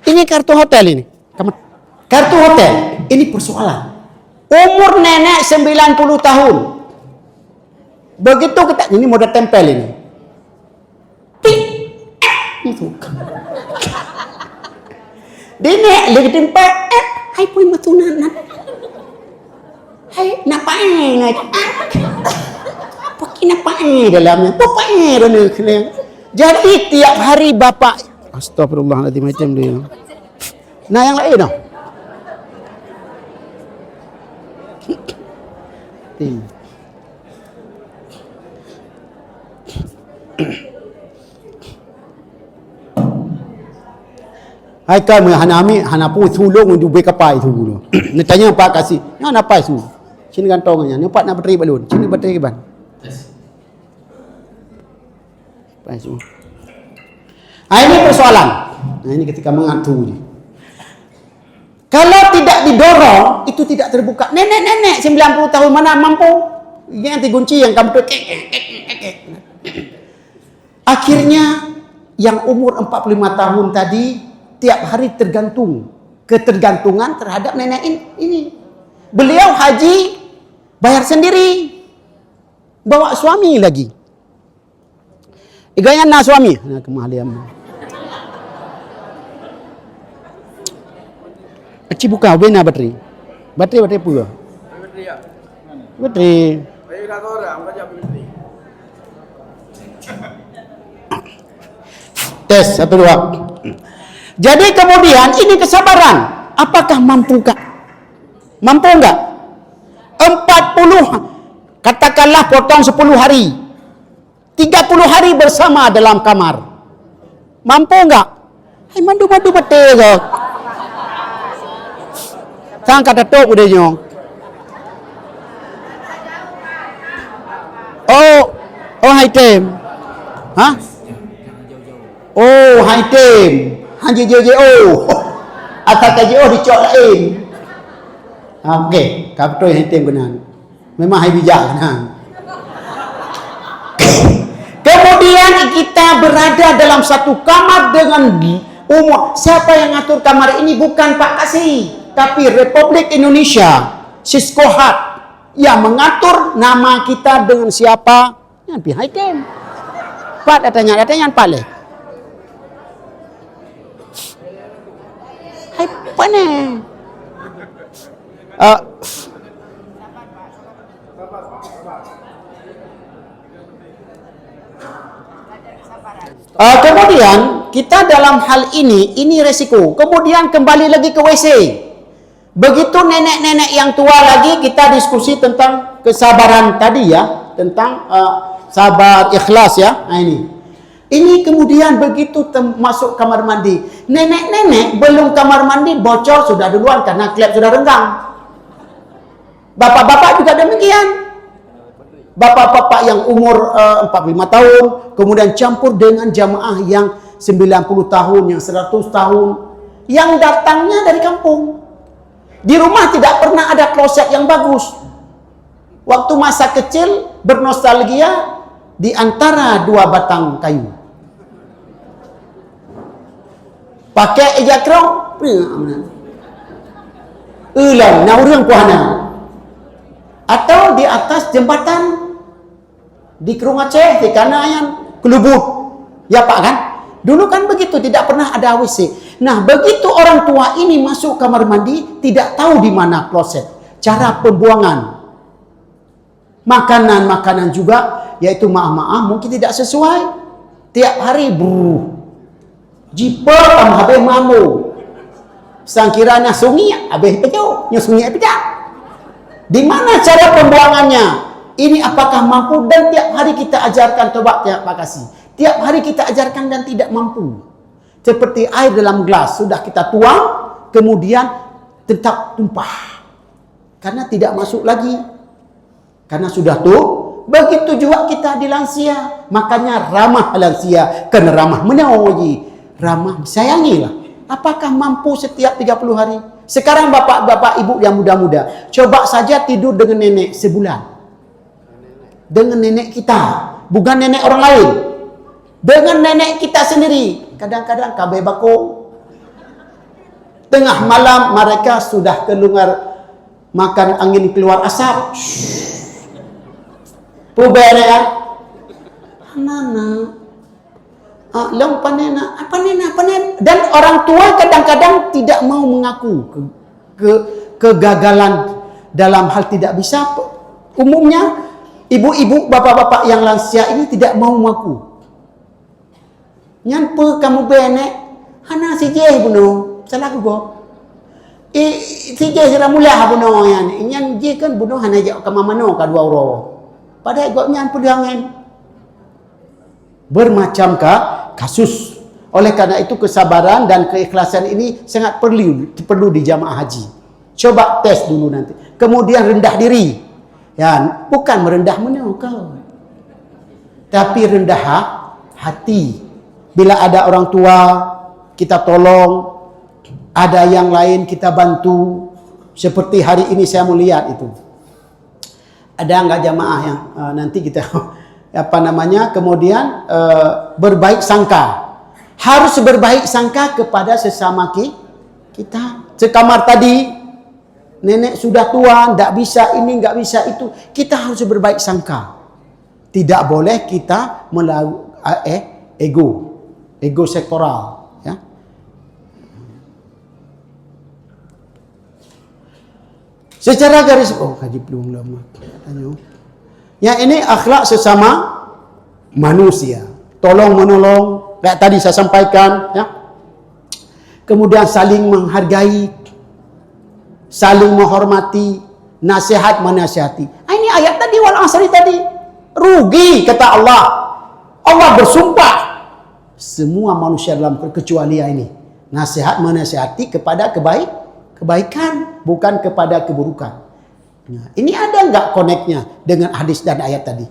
Ini kartu hotel ini. Kartu hotel. Ini persoalan. Umur nenek 90 tahun. Begitu kita, ini model tempel ini. Itu. Dia lagi tempel. Hai pui matunan. Hai napae nak. Pakai napae dalamnya. Papae dan jadi tiap hari bapak. Astagfirullahaladzim macam dia. Nah yang lain dah. Hai kan hanami hanapu sulung untuk bekapai tu dulu. Nak tanya Pak kasih. Yang apa su? Sini kantongnya. Ni Pak nak bateri balun. Sini bateri ban. Apa su? Ini persoalan. Nah ini ketika mengatur ni. Kalau tidak didorong, itu tidak terbuka. Nenek-nenek 90 tahun mana mampu? Yang digunci yang kamu tu. Akhirnya yang umur 45 tahun tadi tiap hari tergantung, ketergantungan terhadap nenek ini. Beliau haji bayar sendiri, bawa suami lagi. Iganya na suami, na kemahalian. Aci buka bena bateri. Bateri pula. Bateri. Tes 1 2. Jadi kemudian ini kesabaran. Apakah mampu kah? Mampu enggak? 40 katakanlah potong 10 hari. 30 hari bersama dalam kamar. Mampu enggak? Hai mandu-mandu betul ke? Sang kata tok udah nyong. Oh hai tem. Hah? Oh hai tem. Hanya JJO. Atau KJO dicok lain. Okey, kapto hai tem benar. Memang hai bijak benar. Kemudian kita berada dalam satu kamar dengan umur. Siapa yang ngatur kamar ini? Bukan Pak Kasih, tapi Republik Indonesia, Siskohat, yang mengatur nama kita dengan siapa? Yang pihak tem. Pak datanya Pak le. Hai apa ni? Kemudian kita dalam hal ini resiko. Kemudian kembali lagi ke WC. Begitu nenek-nenek yang tua lagi kita diskusi tentang kesabaran tadi ya, tentang sabar, ikhlas ya. Nah ini kemudian begitu masuk kamar mandi. Nenek-nenek belum kamar mandi bocor sudah duluan karena klep sudah renggang. Bapak-bapak juga demikian. Bapak-bapak yang umur 45 tahun, kemudian campur dengan jamaah yang 90 tahun, yang 100 tahun, yang datangnya dari kampung. Di rumah tidak pernah ada kloset yang bagus. Waktu masa kecil bernostalgia di antara 2 batang kayu. Pakai ejakrong, Ulang, nah urang puana. Atau di atas jembatan di Kerung Aceh, di Kanayan, Kelubut. Ya Pak kan? Dulu kan begitu, tidak pernah ada WC. Nah, begitu orang tua ini masuk kamar mandi, tidak tahu di mana kloset. Cara pembuangan. Makanan-makanan juga, yaitu maaf-maaf, mungkin tidak sesuai. Tiap hari, jiper habis mamu. Sangkiranya sungi, habis pejau. Sungi pejau. Di mana cara pembuangannya? Ini apakah mampu? Dan tiap hari kita ajarkan, coba Pak kasih. Tiap hari kita ajarkan dan tidak mampu. Seperti air dalam gelas, sudah kita tuang, kemudian tetap tumpah. Karena tidak masuk lagi. Karena sudah tuh. Begitu juga kita di lansia. Makanya ramah lansia. Kena ramah menawi. Ramah sayangilah. Apakah mampu setiap 30 hari? Sekarang bapak-bapak ibu yang muda-muda, coba saja tidur dengan nenek sebulan. Dengan nenek kita. Bukan nenek orang lain. Dengan nenek kita sendiri. Kadang-kadang kabeh bakung. Tengah malam mereka sudah keluar makan angin keluar asap. Pubere ya. Nana. Long panena, apa nena. Dan orang tua kadang-kadang tidak mau mengaku kegagalan dalam hal tidak bisa. Umumnya ibu-ibu, bapak-bapak yang lansia ini tidak mau mengaku. Nyan pe kamu benek, hana si jeh buno, salah aku go. Si jeh sira mulia buno yan. Nyan jeh kan buno hana jak ka mamano ka 2 euro. Padahal go nyan pudangan. Bermacam kasus. Oleh karena itu kesabaran dan keikhlasan ini sangat perlu di jamaah haji. Coba tes dulu nanti. Kemudian rendah diri. Ya, bukan merendah mana kau. Tapi rendah hati. Bila ada orang tua, kita tolong. Ada yang lain, kita bantu. Seperti hari ini saya melihat itu. Ada enggak jamaah yang nanti kita kemudian berbaik sangka. Harus berbaik sangka kepada sesama kita. Sekamar tadi, nenek sudah tua, enggak bisa ini, enggak bisa itu. Kita harus berbaik sangka. Tidak boleh kita melakukan ego sektoral, ya. Secara garis kaji belum lama. Ya, ini akhlak sesama manusia. Tolong menolong, kayak tadi saya sampaikan, ya. Kemudian saling menghargai, saling menghormati, nasihat menasihati. Ini ayat tadi wal asri tadi. Rugi kata Allah. Allah bersumpah. Semua manusia dalam kecualian ini nasihat menasihati kepada kebaikan, bukan kepada keburukan. Nah, ini ada enggak koneknya dengan hadis dan ayat tadi?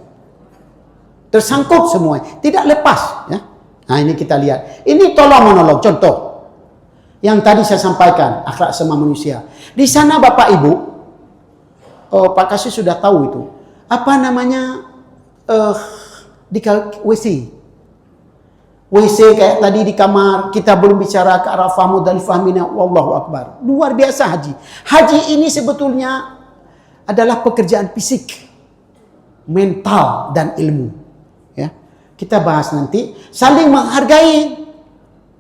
Tersangkut semua, tidak lepas, ya. Nah, ini kita lihat. Ini tolong menolong. Contoh yang tadi saya sampaikan, akhlak sama manusia. Di sana Bapak Ibu, Pak Kasih sudah tahu itu. Apa namanya? Di WC kayak tadi di kamar, kita belum bicara ke Arafah, Muzdalifah, Mina, wallahu akbar. Luar biasa haji. Haji ini sebetulnya adalah pekerjaan fisik, mental dan ilmu. Ya. Kita bahas nanti, saling menghargai.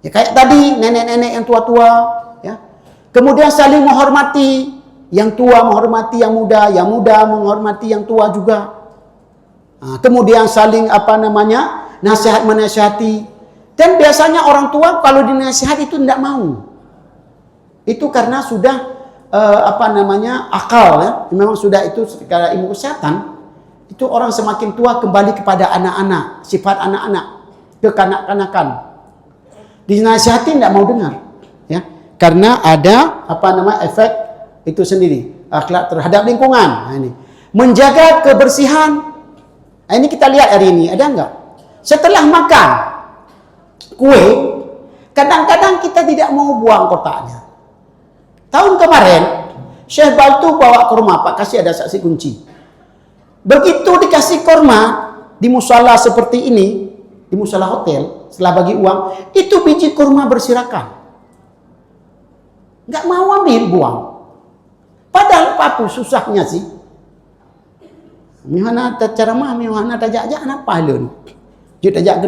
Ya kayak tadi nenek-nenek yang tua-tua, ya. Kemudian saling menghormati, yang tua menghormati yang muda menghormati yang tua juga. Nah, kemudian saling nasihat menasihati. Dan biasanya orang tua kalau dinasihat itu tidak mau. Itu karena sudah akal, ya. Memang sudah itu secara ilmu kesehatan. Itu orang semakin tua kembali kepada anak-anak, sifat anak-anak, kekanak-kanakan. Dinasihati tidak mau dengar, ya. Karena ada efek itu sendiri, akhlak terhadap lingkungan. Nah, ini menjaga kebersihan. Nah, ini kita lihat hari ini ada enggak? Setelah makan kue, kadang-kadang kita tidak mau buang kotaknya. Tahun kemarin, Syekh Baltu bawa kurma, Pak Kasih ada saksi kunci. Begitu dikasih kurma di musala seperti ini, di musala hotel, setelah bagi uang, itu biji kurma berserakan. Nggak mau ambil, buang. Padahal apa susahnya sih? Mihana ceramah, mihana tajak-tajak apa lu? Dia tajak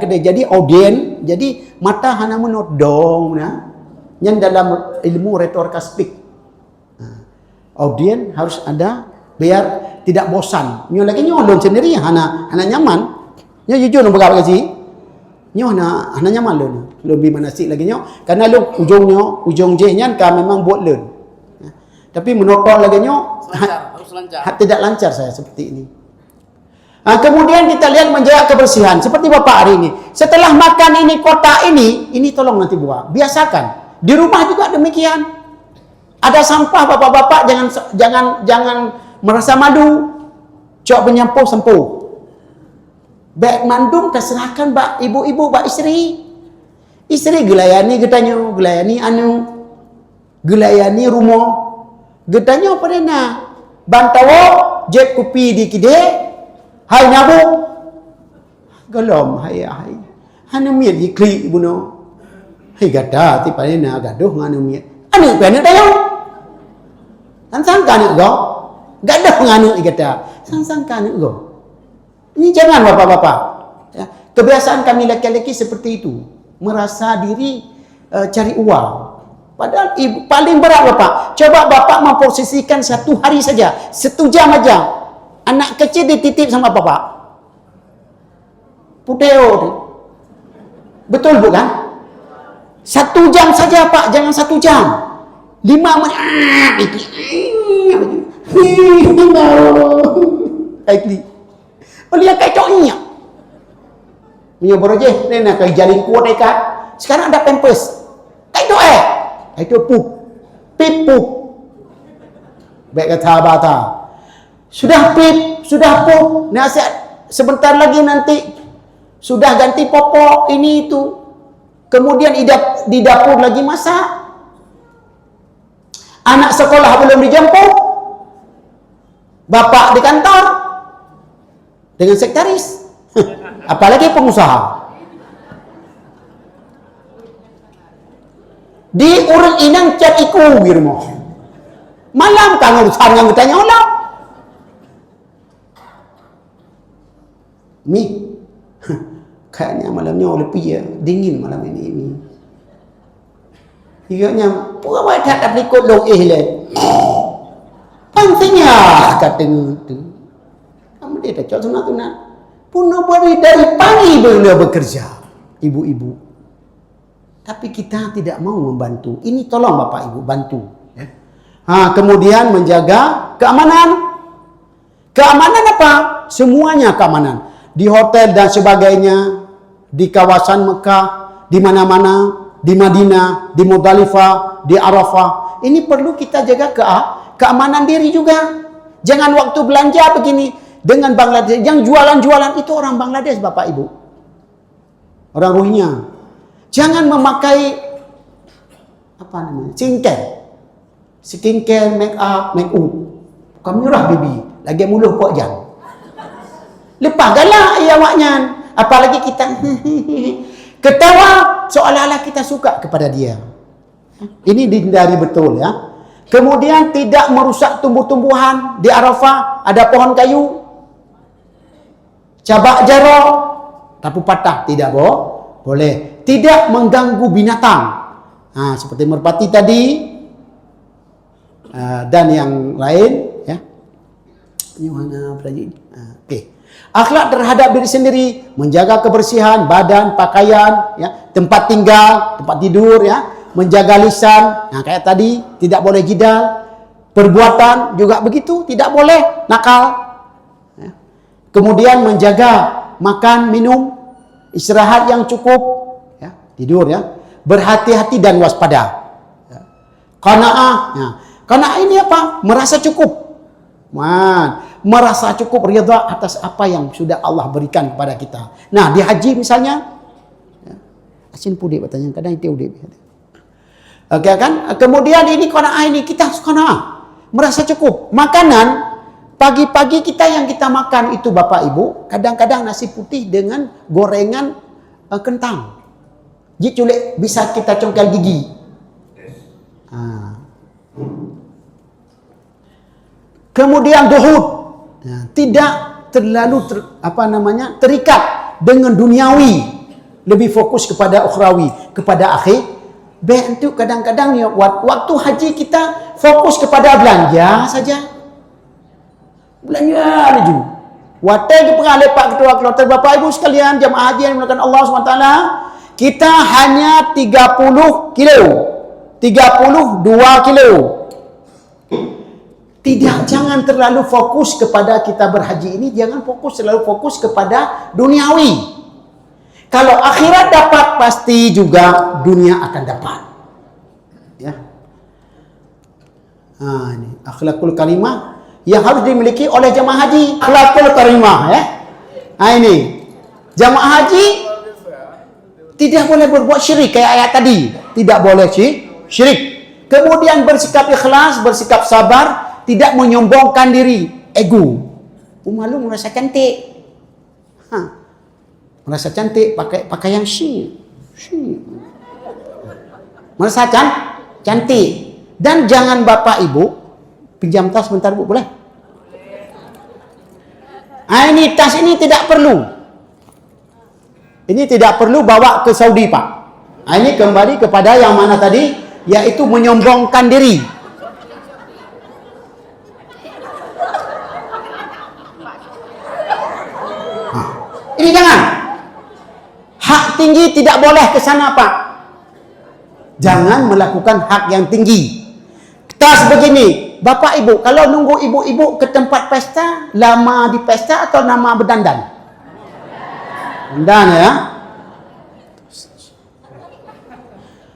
gede. Jadi audien, jadi mata hana menodong nah. Yang dalam ilmu retorika speak. Audien harus ada biar tidak bosan. Nyo lagi nyolon sendiri hana nyaman. Nyo jujur nak berapa kasi? Nyo hana nyaman lu. Lebih manasik lagi nyo karena lu ujung J-nya kan memang buat lu. Tapi menotol lagi nyo harus lancar. tidak lancar saya seperti ini. Kemudian kita lihat menjaga kebersihan seperti Bapak hari ini. Setelah makan ini kotak ini tolong nanti buang. Biasakan. Di rumah juga demikian. Ada sampah bapak-bapak jangan merasa madu. Cok penyampu sempu. Baik mandum terserahkan bak ibu-ibu bak isteri. Isteri gelayani getanyo, gelayani gelayani rumah. Getanyo pada na bantawo jet kopi di kide. Hai nabu. Galom hai. Hana miet di kli buno. Hai gada ti pada na gaduh nganu miet. Anu pe na tayo. Sang-sangka ni go. Gaduh nganu igata. Sang-sangka ni go. Ini jangan bapak-bapak. Ya. Kebiasaan kami laki-laki seperti itu. Merasa diri cari uang. Padahal paling berat bapak. Coba bapak memposisikan 1 hari saja. 1 jam aja. Anak kecil dititip sama bapak. Puteo. Betul bukan? 1 jam saja pak. Jangan 1 jam. 5 menit. Aikli. Lihat kayak coknya. Punya boroje, ni nak kayak jalin kuat dekat. Sekarang ada pampers. Kayak tu kayak tu pup. Pip pup. Baik kata bata. Sudah pip, sudah pup. Nasihat sebentar lagi nanti sudah ganti popok ini itu. Kemudian di dapur lagi masak. Anak sekolah belum dijemput. Bapak di kantor dengan sekretaris. Apalagi pengusaha. Di urang inang cat iku girmo. Malam kan urusan yang bertanya Allah. Kayaknya malamnya lebih ya dingin malam ini. Igaknya pura tak aplikot dong le. Pentingnya katanya tu. Kamu dia tak cocok sana tu nak. Puno dari pagi beliau bekerja, ibu-ibu. Tapi kita tidak mau membantu. Ini tolong bapak ibu bantu. Ya. Kemudian menjaga keamanan. Keamanan apa? Semuanya keamanan. Di hotel dan sebagainya, di kawasan Mekah, di mana-mana, di Madinah, di Muzdalifah, di Arafah. Ini perlu kita jaga keamanan diri juga. Jangan waktu belanja begini. Dengan Bangladesh, yang jualan-jualan itu orang Bangladesh Bapak Ibu. Orang Rohingya. Jangan memakai apa namanya? Skincare, make up. Bukan murah baby. Lagi muluh pok jam. Lepas galak awaknya. Apalagi kita ketawa seolah-olah kita suka kepada dia. Ini dihindari betul ya. Kemudian tidak merusak tumbuh-tumbuhan. Di Arafah ada pohon kayu. Cabak jarok, tapu patah tidak boleh. Tidak mengganggu binatang. Seperti merpati tadi dan yang lain ya. Ini mana pelajari? Okey. Akhlak terhadap diri sendiri, menjaga kebersihan badan, pakaian, ya, tempat tinggal, tempat tidur ya, menjaga lisan. Kayak tadi tidak boleh jidal. Perbuatan juga begitu, tidak boleh nakal. Kemudian menjaga makan, minum, istirahat yang cukup, ya, tidur ya, berhati-hati dan waspada. Ya. Qanaah, ya. Qanaah ini apa? Merasa cukup. Merasa cukup ridha atas apa yang sudah Allah berikan kepada kita. Nah, di haji misalnya, ya, asin pudik bertanya, kadang itu udik. Okey kan? Kemudian ini qanaah ini kita qanaah, merasa cukup. Makanan pagi-pagi yang kita makan itu Bapak Ibu, kadang-kadang nasi putih dengan gorengan kentang. Jadi culik bisa kita congkel gigi. Kemudian zuhud. Tidak terlalu terikat dengan duniawi, lebih fokus kepada ukhrawi, kepada akhir. Itu kadang-kadang ya, waktu haji kita fokus kepada belanja saja. Belanja aja. Waktu ke pengalih Pak Ketua Kloter, Bapak Ibu sekalian, jamaah haji yang dimuliakan Allah SWT, kita hanya 30 kilo. 32 kilo. Tidak, jangan terlalu fokus kepada kita berhaji ini, jangan terlalu fokus kepada duniawi. Kalau akhirat dapat, pasti juga dunia akan dapat. Ya. Ini akhlakul karimah yang harus dimiliki oleh jamaah haji. Akhlakul karimah, ya. Ini jamaah haji tidak boleh berbuat syirik kayak ayat tadi. Tidak boleh syirik. Kemudian bersikap ikhlas, bersikap sabar, tidak menyombongkan diri, ego. Malu merasa cantik. Merasa cantik pakai pakaian syik. Merasa cantik. Dan jangan Bapak Ibu pinjam tas sebentar Bu, boleh? Ini tas ini tidak perlu. Ini tidak perlu bawa ke Saudi, Pak. Ini kembali kepada yang mana tadi, yaitu menyombongkan diri. Ini jangan. Hak tinggi tidak boleh ke sana, Pak. Jangan melakukan hak yang tinggi. Tas begini, Bapak Ibu, kalau nunggu ibu-ibu ke tempat pesta, lama di pesta atau lama berdandan? Dandan, ya.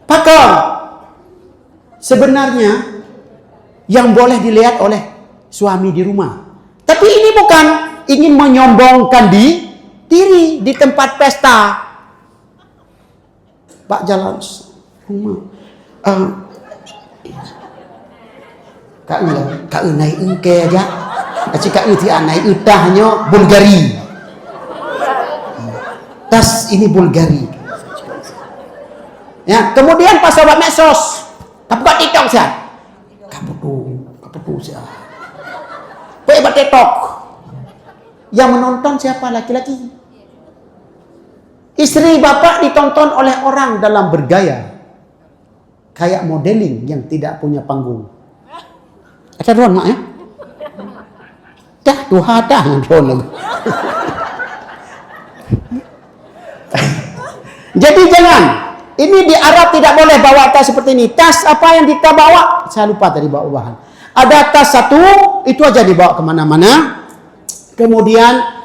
Pakar. Sebenarnya yang boleh dilihat oleh suami di rumah. Tapi ini bukan ingin menyombongkan diri di tempat pesta. Pak jalan rumah. Kak naik engke aja. Aci kak ti naik utahnya Bulgari. Tas ini Bulgari. Ya, kemudian pas sobat medsos, buat TikTok sah. Kaputu sah. Buat TikTok. Yang menonton siapa? Laki-laki. Istri bapak ditonton oleh orang dalam bergaya kayak modeling yang tidak punya panggung. Ada drone mak ya? Dah Tuhan dah yang drone lagi. Jadi jangan. Ini di Arab tidak boleh bawa tas seperti ini. Tas apa yang kita bawa? Saya lupa tadi bawa bahan. Ada tas satu, itu aja dibawa kemana-mana. Kemudian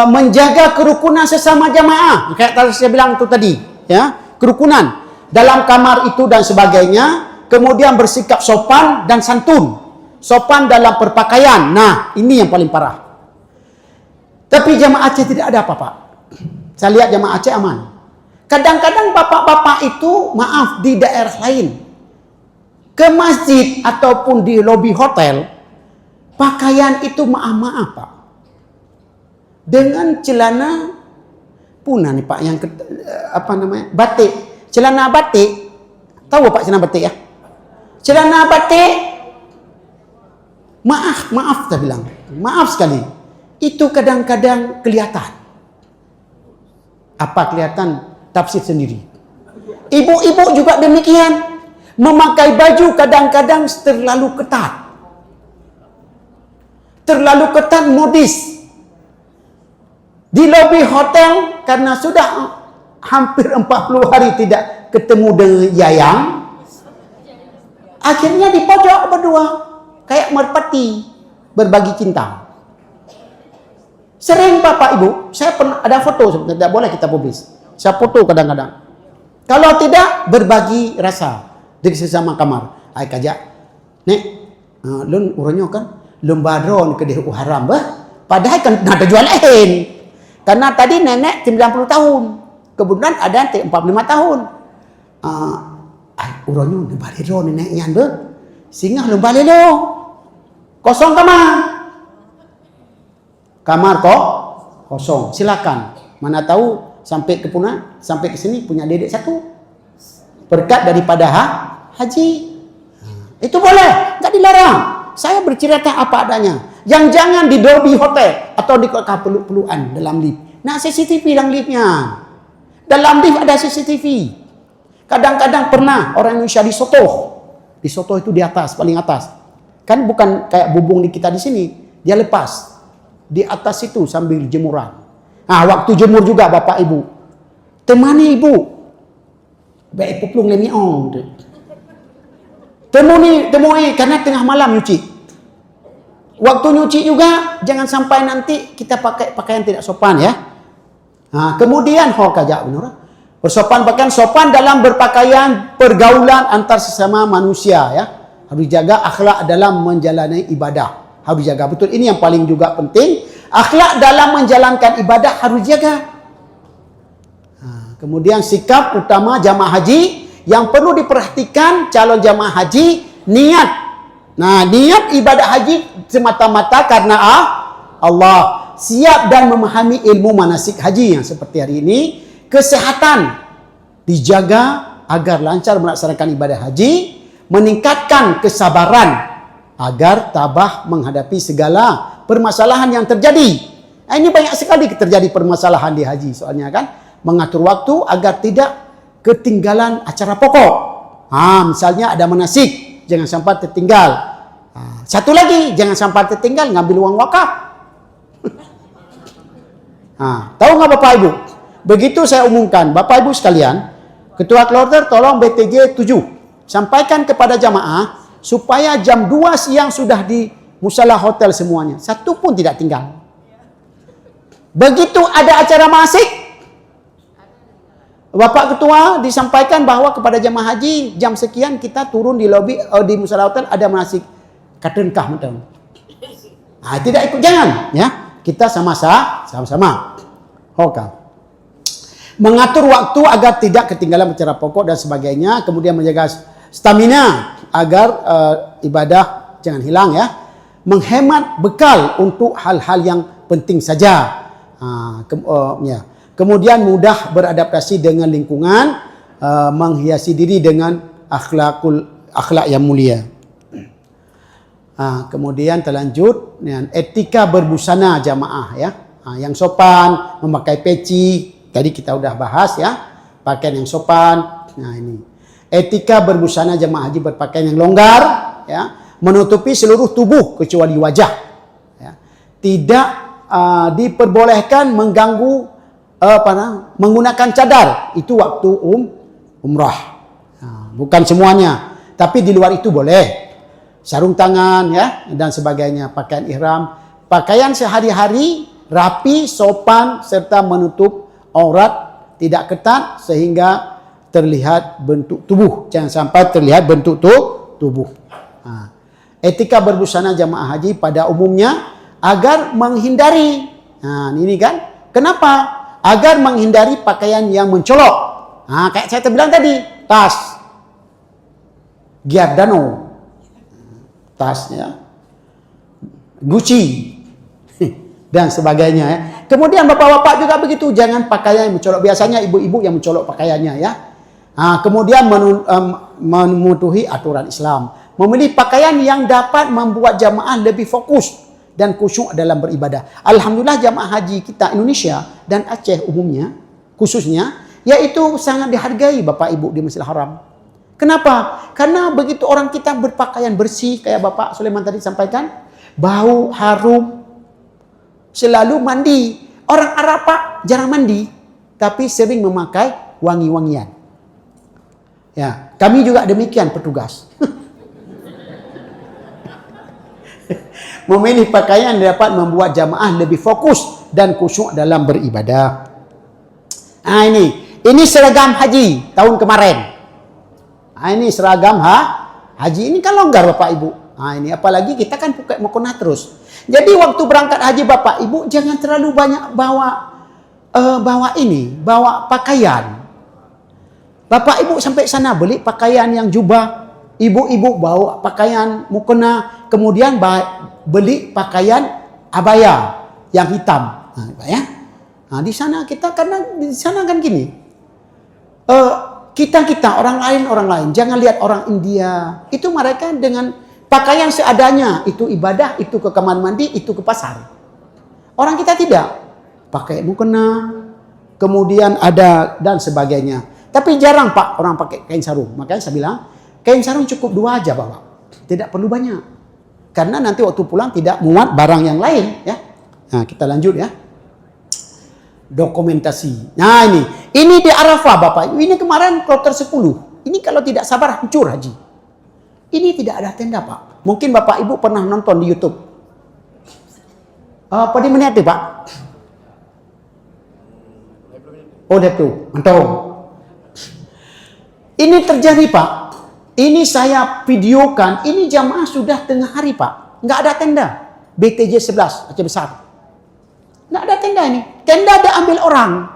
menjaga kerukunan sesama jamaah. Kayak tadi saya bilang itu tadi, ya, kerukunan dalam kamar itu dan sebagainya. Kemudian bersikap sopan dan santun. Sopan dalam berpakaian. Nah, ini yang paling parah. Tapi jamaah Aceh tidak ada apa-apa. Saya lihat jamaah Aceh aman. Kadang-kadang bapak-bapak itu, maaf, di daerah lain, ke masjid ataupun di lobi hotel, pakaian itu maaf-maaf, Pak. Dengan celana punah nih Pak, yang batik. Celana batik. Tahu Pak celana batik ya? Celana batik, maaf saya bilang. Maaf sekali. Itu kadang-kadang kelihatan. Apa kelihatan? Tafsir sendiri. Ibu-ibu juga demikian. Memakai baju kadang-kadang terlalu ketat. Terlalu ketat modis. Di lobi hotel, karena sudah hampir 40 hari tidak ketemu dengan Yayang, akhirnya di pojok berdua, kayak merpati, berbagi cinta. Sering Bapak Ibu, saya pernah ada foto, sebenarnya tidak boleh kita publis. Saya foto kadang-kadang. Kalau tidak, berbagi rasa di sesama kamar. Ay kajak, nek, lun uronyo kan, lun badron ke dihu haram bah. Padahal kan ada jual lain. Karena tadi nenek 90 tahun. Kebetulan ada yang 45 tahun. Uronyo lun badron nenek yan bah. Singgah lun balelo. Kosong kamar. Kamar kok kosong. Silakan. Mana tahu sampai ke Puna, sampai ke sini punya dedek satu. Berkat daripada haji. Itu boleh, enggak dilarang. saya bercerita apa adanya. Yang jangan di Dolby Hotel atau di kota peluk-pelukan dalam lift. Nah, CCTV dalam liftnya. Dalam lift ada CCTV. Kadang-kadang pernah orang Indonesia disotoh. Disotoh itu di atas, paling atas. Kan bukan kayak bubung di kita di sini. Dia lepas. Di atas itu sambil jemuran. Nah, waktu jemur juga Bapak Ibu. Temani Ibu. Baik puplung lemiong. Temui karena tengah malam nyuci. Waktu nyuci juga jangan sampai nanti kita pakai pakaian tidak sopan ya. Nah, kemudian kajak benar. Bersopan pakaian sopan dalam berpakaian, pergaulan antar sesama manusia ya. Harus jaga akhlak dalam menjalani ibadah. Harus jaga betul, ini yang paling juga penting. Akhlak dalam menjalankan ibadah harus jaga. Nah, kemudian sikap utama jamaah haji yang perlu diperhatikan calon jamaah haji, niat. Nah, niat ibadah haji semata-mata karena Allah. Siap dan memahami ilmu manasik haji yang seperti hari ini. Kesehatan dijaga agar lancar melaksanakan ibadah haji. Meningkatkan kesabaran agar tabah menghadapi segala permasalahan yang terjadi. Nah, ini banyak sekali terjadi permasalahan di haji soalnya kan. Mengatur waktu agar tidak ketinggalan acara pokok. Misalnya ada manasik. Jangan sampai tertinggal. Satu lagi, jangan sampai tertinggal ngambil uang wakaf. Tahu nggak Bapak Ibu? Begitu saya umumkan, Bapak Ibu sekalian, Ketua Kloter tolong BTG 7 sampaikan kepada jamaah supaya jam 2 siang sudah di musala hotel semuanya. Satu pun tidak tinggal. Begitu ada acara manasik, Bapak Ketua disampaikan bahwa kepada jamaah haji jam sekian kita turun di lobi di musala hotel ada manasik. Katenkah mudah. Tidak ikut jangan ya. Kita sama-sama. Oke. Mengatur waktu agar tidak ketinggalan acara pokok dan sebagainya, kemudian menjaga stamina agar ibadah jangan hilang ya. Menghemat bekal untuk hal-hal yang penting saja. Kemudian mudah beradaptasi dengan lingkungan, menghiasi diri dengan akhlak yang mulia. Kemudian terlanjut dengan etika berbusana jamaah ya. Yang sopan, memakai peci, tadi kita udah bahas ya, pakaian yang sopan. Nah ini etika berbusana jamaah haji berpakaian yang longgar ya, menutupi seluruh tubuh kecuali wajah ya. Tidak diperbolehkan mengganggu menggunakan cadar itu waktu umrah. Bukan semuanya, tapi di luar itu boleh. Sarung tangan ya dan sebagainya, pakaian ihram, pakaian sehari-hari rapi, sopan serta menutup aurat, tidak ketat sehingga terlihat bentuk tubuh. Jangan sampai terlihat bentuk tubuh. Etika berbusana jamaah haji pada umumnya agar menghindari. Ini kan. Kenapa? Agar menghindari pakaian yang mencolok. Kayak saya bilang tadi, tas Giordano, tasnya Gucci dan sebagainya ya. Kemudian bapak-bapak juga begitu, jangan pakaian yang mencolok. Biasanya ibu-ibu yang mencolok pakaiannya ya. Kemudian mematuhi aturan Islam, memilih pakaian yang dapat membuat jamaah lebih fokus dan khusyuk dalam beribadah. Alhamdulillah jamaah haji kita Indonesia dan Aceh umumnya khususnya yaitu sangat dihargai Bapak Ibu di Masjidil Haram. Kenapa? Karena begitu orang kita berpakaian bersih kayak Bapak Sulaiman tadi sampaikan, bau harum, selalu mandi. Orang Arab Pak jarang mandi, tapi sering memakai wangi-wangian. Ya, kami juga demikian petugas. Memilih pakaian dapat membuat jamaah lebih fokus dan khusyuk dalam beribadah. Ini seragam haji tahun kemarin. Ini seragam haji, ini kan longgar Bapak Ibu. Ini apalagi kita kan pakai mukena terus. Jadi waktu berangkat haji Bapak Ibu jangan terlalu banyak bawa pakaian. Bapak Ibu sampai sana beli pakaian yang jubah, ibu-ibu bawa pakaian mukena, kemudian beli pakaian abaya yang hitam. Di sana kita, karena di sana kan gini. Kita orang lain, jangan lihat orang India. Itu mereka dengan Pakaian seadanya, itu ibadah, itu ke kamar mandi, itu ke pasar. Orang kita tidak. Pakai mukena, kemudian ada dan sebagainya. Tapi jarang Pak orang pakai kain sarung. Makanya saya bilang, kain sarung cukup 2 aja bawa. Tidak perlu banyak. Karena nanti waktu pulang tidak muat barang yang lain. Ya. Nah, kita lanjut ya. Dokumentasi. Nah ini di Arafah Bapak. Ini kemarin kloter 10. Ini kalau tidak sabar hancur haji. Ini tidak ada tenda Pak. Mungkin Bapak Ibu pernah nonton di YouTube. Apa di menit Pak? Oh itu, mantap. Ini terjadi Pak. Ini saya videokan. Ini jamaah sudah tengah hari Pak. Nggak ada tenda. BTJ 11 Aceh Besar. Nggak ada tenda ini. Tenda ada ambil orang.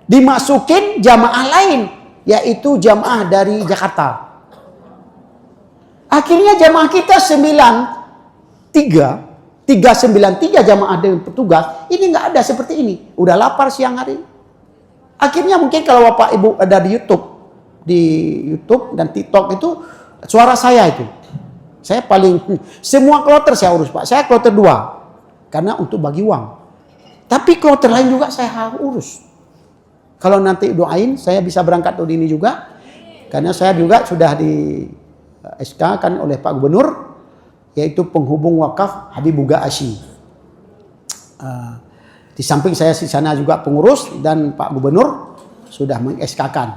Dimasukin jamaah lain. Yaitu jamaah dari Jakarta. Akhirnya jamaah kita 393 jamaah dengan petugas. Ini nggak ada seperti ini. Udah lapar siang hari. Akhirnya mungkin kalau Bapak Ibu ada di YouTube dan TikTok itu suara saya itu. Saya paling semua kloter saya urus Pak. Saya kloter 2 karena untuk bagi uang. Tapi kloter lain juga saya harus urus. Kalau nanti doain saya bisa berangkat tahun ini juga karena saya juga sudah di SK kan oleh Pak Gubernur yaitu penghubung wakaf Habibuga Asy. Di samping saya di sana juga pengurus dan Pak Gubernur sudah meng-SK-kan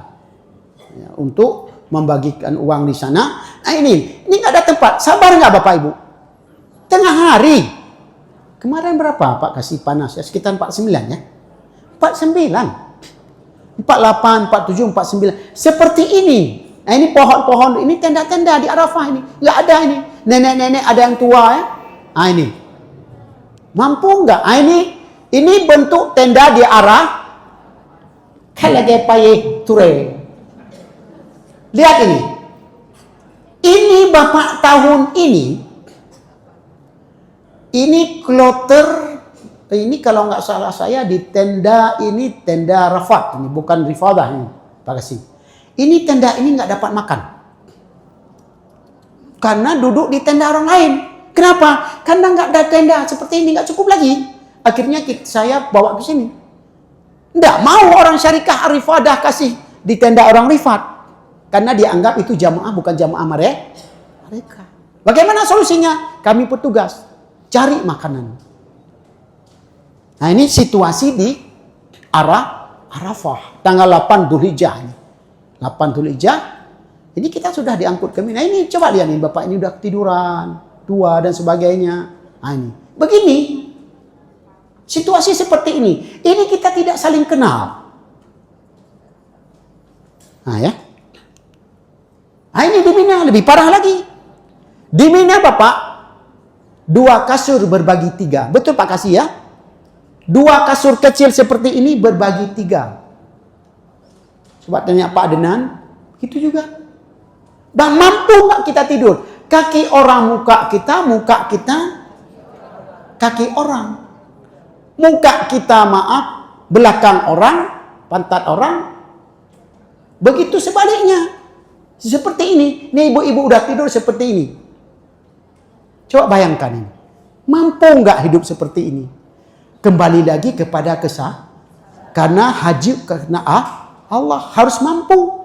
ya, untuk membagikan uang di sana. Nah ini nggak ada tempat. Sabar nggak Bapak Ibu? Tengah hari. Kemarin berapa Pak kasih panas ya? Sekitar 49 ya. 49. 48, 47, 49. Seperti ini. Nah ini pohon-pohon, ini tenda-tenda di Arafah ini. Nggak ada ini. Nenek-nenek ada yang tua ya. Nah ini. Mampu nggak? Nah ini bentuk tenda di arah Kalagapaye Ture. Lihat ini. Ini Bapak tahun ini kloter, ini kalau nggak salah saya di tenda ini tenda Rafat. Ini bukan Rifadah ini. Pak Kasih. Ini tenda ini nggak dapat makan. Karena duduk di tenda orang lain. Kenapa? Karena nggak ada tenda seperti ini, nggak cukup lagi. Akhirnya saya bawa ke sini. Nggak mau orang syarikah Rifadah kasih di tenda orang Rifat. Karena dianggap itu jamaah bukan jamaah mereka. Bagaimana solusinya? Kami petugas cari makanan. Nah ini situasi di Arafah. Tanggal 8 Dzulhijjah ini. 8 Dzulhijjah, ini kita sudah diangkut ke Mina. Ini coba lihat nih, Bapak ini udah ketiduran, tua dan sebagainya. Nah ini, begini, situasi seperti ini. Ini kita tidak saling kenal. Nah ya, nah ini di Mina lebih parah lagi. Di Mina Bapak, 2 kasur berbagi 3. Betul Pak Kasih ya? 2 kasur kecil seperti ini berbagi 3. Coba tanya Pak Denan, gitu juga. Dan mampu nggak kita tidur? Kaki orang muka kita, kaki orang. Muka kita maaf, belakang orang, pantat orang. Begitu sebaliknya. Seperti ini. Nih ibu-ibu udah tidur seperti ini. Coba bayangkan ini. Mampu nggak hidup seperti ini? Kembali lagi kepada karena haji, karena Allah harus mampu.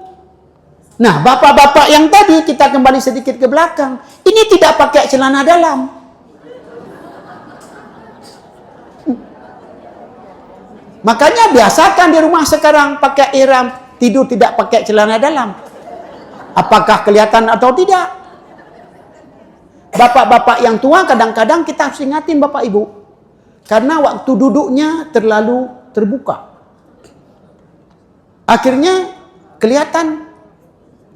Nah, bapak-bapak yang tadi kita kembali sedikit ke belakang. Ini tidak pakai celana dalam. Makanya biasakan di rumah sekarang pakai ihram, tidur tidak pakai celana dalam. Apakah kelihatan atau tidak? Bapak-bapak yang tua kadang-kadang kita harus ingatin Bapak Ibu. Karena waktu duduknya terlalu terbuka. Akhirnya kelihatan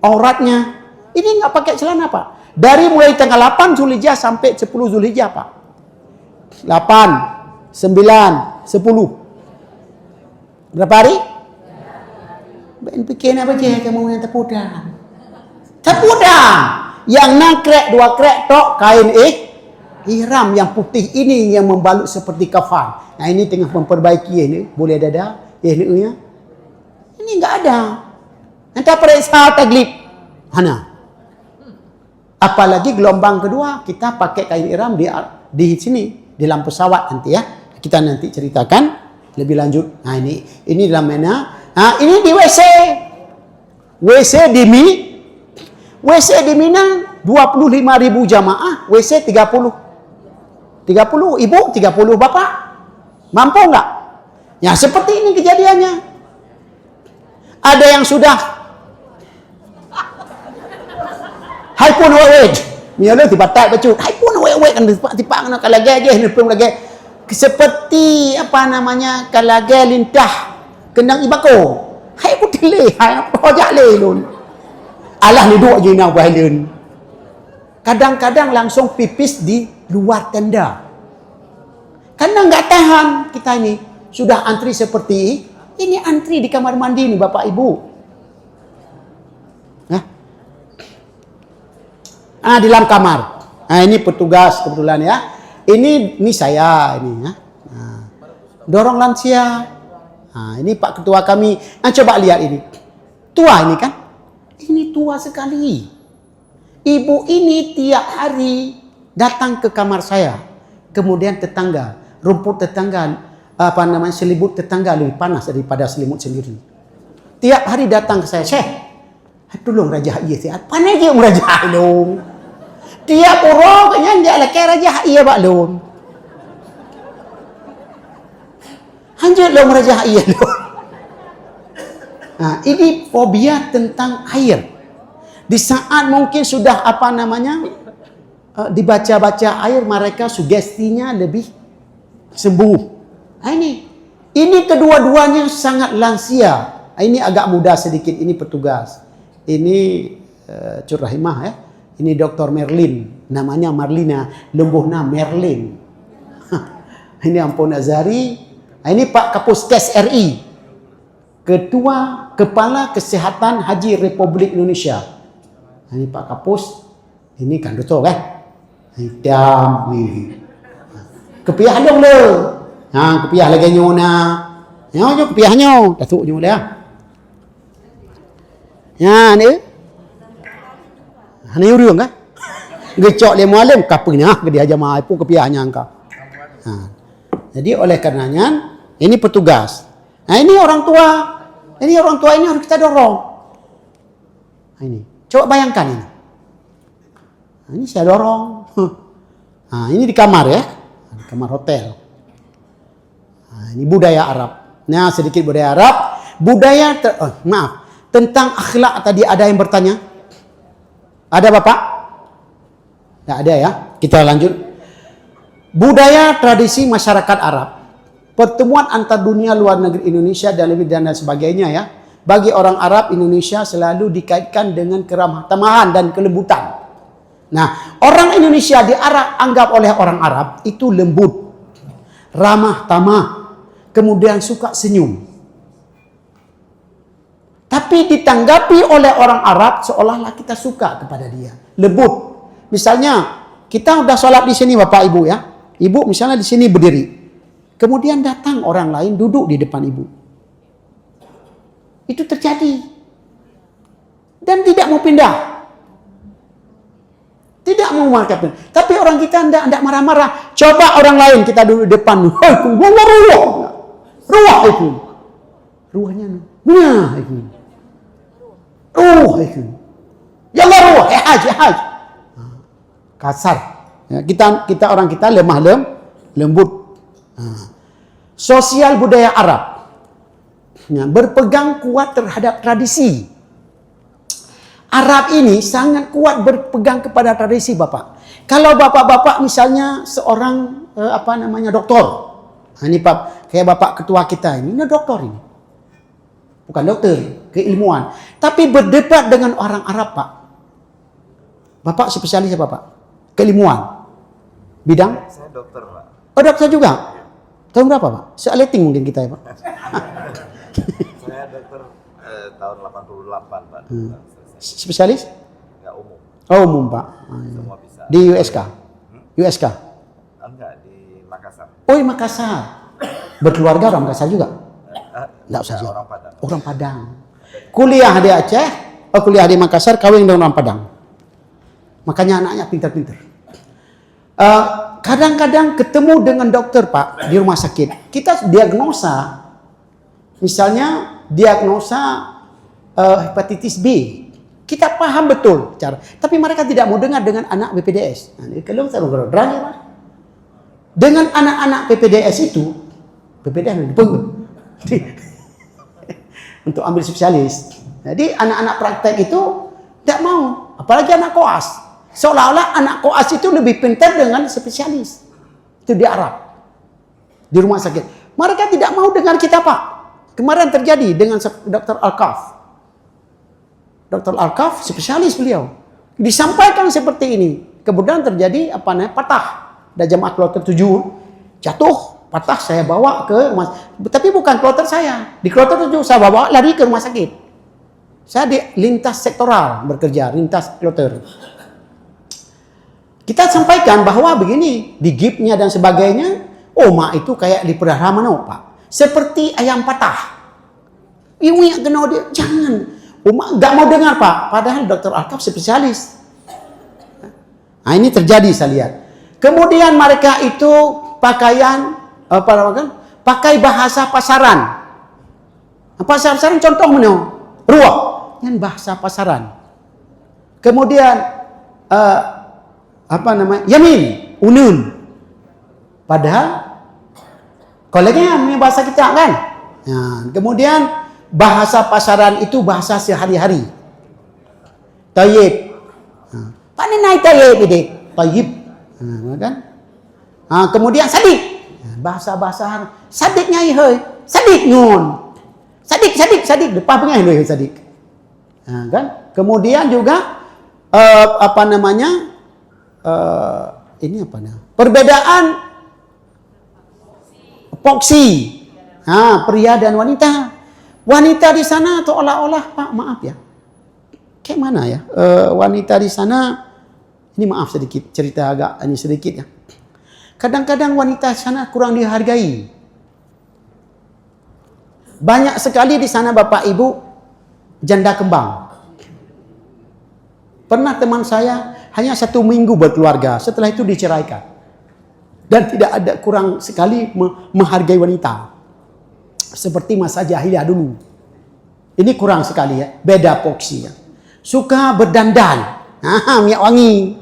auratnya. Ini nggak pakai celana Pak. Dari mulai tanggal 8 Dzulhijjah sampai 10 Dzulhijjah Pak. 8, 9, 10. Berapa hari? Bikin apa je kamu yang terpudang? Terpudang. Yang nakrek 2 krek tok kain ihram yang putih ini yang membalut seperti kafan. Nah ini tengah memperbaiki ini. Boleh dada. Ini nggak ada. Nanti periksa taglib. Mana? Apalagi gelombang kedua, kita pakai kain ihram di sini, di dalam pesawat nanti ya. Kita nanti ceritakan lebih lanjut. Nah ini dalam mana? Nah, ini di WC. WC di Mina 25.000 jamaah, WC 30. 30 ibu, 30 bapak. Mampu enggak? Ya seperti ini kejadiannya. Ada yang sudah hai pun wait. Miala dibatak bacut. Hai pun wait kan tipak kan kalau gageh ni pun lagi. Seperti apa namanya kalau gageh lintah kendang ibako. Hai pun delay, hai apa jak lelun. Alah ni duk je nak violent. Kadang-kadang langsung pipis di luar tenda. Karena enggak tahan kita ini. Sudah antri seperti ini antri di kamar mandi nih Bapak Ibu. Di dalam kamar. Nah, ini petugas kebetulan ya. Ini saya ini ya. Nah, dorong lansia. Nah, ini Pak Ketua kami. Nah, coba lihat ini. Tua ini kan? Ini tua sekali. Ibu ini tiap hari datang ke kamar saya. Kemudian tetangga, rumput tetangga, apa namanya selimut tetangga lebih panas daripada selimut sendiri. Tiap hari datang ke saya, Syekh, tolong raja iya sihat. Panas je raja dong. Tiap orang kanya dia lah kaya raja iya bak lon. Hanjut lo raja iya lon. Nah, ini fobia tentang air. Di saat mungkin sudah apa namanya dibaca-baca air, mereka sugestinya lebih sembuh. Nah, ini kedua-duanya sangat lansia. Ini agak muda sedikit, ini petugas. Ini Curahimah ya. Ini Dr. Merlin, namanya Marlina, lembuhna Merlin. Ini Ampun Azhari. Ini Pak Kapuskes RI, Ketua Kepala Kesehatan Haji Republik Indonesia. Ini Pak Kapus, ini kan betul kan? Hitam, kepiah dong le. Nah, kepiah lagi nyona. Nyo kepiahnya, datuk nyo dah. Ya ni. Hani urung kan? Gecok dia mualim kapenya ke dia jamaah pun kepiahnya engkau. Jadi oleh karenanya ini petugas. Nah, ini orang tua. Ini orang tua ini harus kita dorong. Nah, ini. Coba bayangkan ini. Nah, ini saya dorong. Nah, ini di kamar ya. Di kamar hotel. Nah, ini budaya Arab. Nah, sedikit budaya Arab. Budaya, tentang akhlak tadi ada yang bertanya? Ada Bapak? Tidak ada ya. Kita lanjut. Budaya tradisi masyarakat Arab. Pertemuan antar dunia luar negeri Indonesia dan lebih dan sebagainya ya. Bagi orang Arab, Indonesia selalu dikaitkan dengan keramahan dan kelembutan. Nah, orang Indonesia di Arab anggap oleh orang Arab itu lembut, ramah tamah, kemudian suka senyum. Tapi ditanggapi oleh orang Arab seolah-olah kita suka kepada dia, lembut. Misalnya kita udah sholat di sini Bapak Ibu ya, Ibu misalnya di sini berdiri, kemudian datang orang lain duduk di depan Ibu. Itu terjadi. Dan tidak mau pindah. Tidak mau marah. Tapi orang kita tidak marah-marah. Coba orang lain kita duduk di depan. Ruah itu. Ruahnya. Nah itu. Itu. Jangan ruah. Haj. Kasar. Ya, kita orang kita lemah lembut. Sosial budaya Arab. Berpegang kuat terhadap tradisi. Arab ini sangat kuat berpegang kepada tradisi Bapak. Kalau Bapak-bapak misalnya seorang doktor. Ini kayak Bapak ketua kita ini doktor ini. Bukan dokter, keilmuan. Tapi berdebat dengan orang Arab Pak. Bapak spesialis apa Pak? Keilmuan. Bidang? Saya dokter Pak. Oh dokter juga? Tahun berapa Pak? Sealeting mungkin kita ya Pak. Saya dokter tahun 88 Pak. Spesialis? Enggak umum. Oh umum Pak. Semua bisa. Di USK? USK? Enggak, di Makassar. Oh di Makassar. Berkeluarga orang Makassar juga? Enggak usah jawab. Orang Padang. Orang Padang. Kuliah di Aceh, kuliah di Makassar, kawin dengan orang Padang. Makanya anaknya pintar-pintar. Kadang-kadang ketemu dengan dokter Pak di rumah sakit. Kita diagnosa, misalnya diagnosa hepatitis B. Kita paham betul cara. Tapi mereka tidak mau dengar dengan anak PPDS. Nah, kalau dengan anak-anak PPDS itu, PPDS untuk ambil spesialis. Jadi anak-anak praktek itu tidak mau, apalagi anak koas. Seolah-olah anak koas itu lebih pintar dengan spesialis. Itu di Arab, di rumah sakit. Mereka tidak mau dengar kita Pak. Kemarin terjadi dengan Dr. Alkaf. Dr. Alkaf spesialis beliau. Disampaikan seperti ini. Kemudian terjadi patah. Ada jemaah kloter 7 jatuh, patah, saya bawa ke rumah. Tapi bukan kloter saya. Di kloter 7 saya bawa lari ke rumah sakit. Saya di lintas sektoral bekerja, lintas kloter. Kita sampaikan bahwa begini, di gipnya dan sebagainya, Oma itu kayak di pedalaman Pak. Seperti ayam patah. Ibu yang kena dia, jangan. Oma nggak mau dengar Pak. Padahal Dr. Alkaf spesialis. Nah ini terjadi saya lihat. Kemudian mereka itu pakaian, pakai bahasa pasaran. Pasaran contoh mana? Ruah. Yang bahasa pasaran. Kemudian, Yamin, Unun. Padahal koleganya ini bahasa kita kan. Nah, kemudian bahasa pasaran itu bahasa sehari-hari. Tayyib. Mana naik tayyib ini? Tayyib. Kan? Kemudian sadik. Bahasa-bahasa sadiknya ihoi. Sadik nyun. Sadik. Depan pengen ihoi sadik. Kan? Kemudian juga perbedaan poksi, pria dan wanita. Wanita di sana seolah-olah Pak, maaf ya, kayak mana ya, wanita di sana, ini maaf sedikit cerita agak ini sedikit ya. Kadang-kadang wanita di sana kurang dihargai. Banyak sekali di sana Bapak Ibu janda kembang. Pernah teman saya hanya 1 minggu berkeluarga, setelah itu diceraikan. Dan tidak ada kurang sekali menghargai wanita. Seperti masa jahiliyah dulu. Ini kurang sekali ya, beda poksi ya. Suka berdandan, minyak wangi.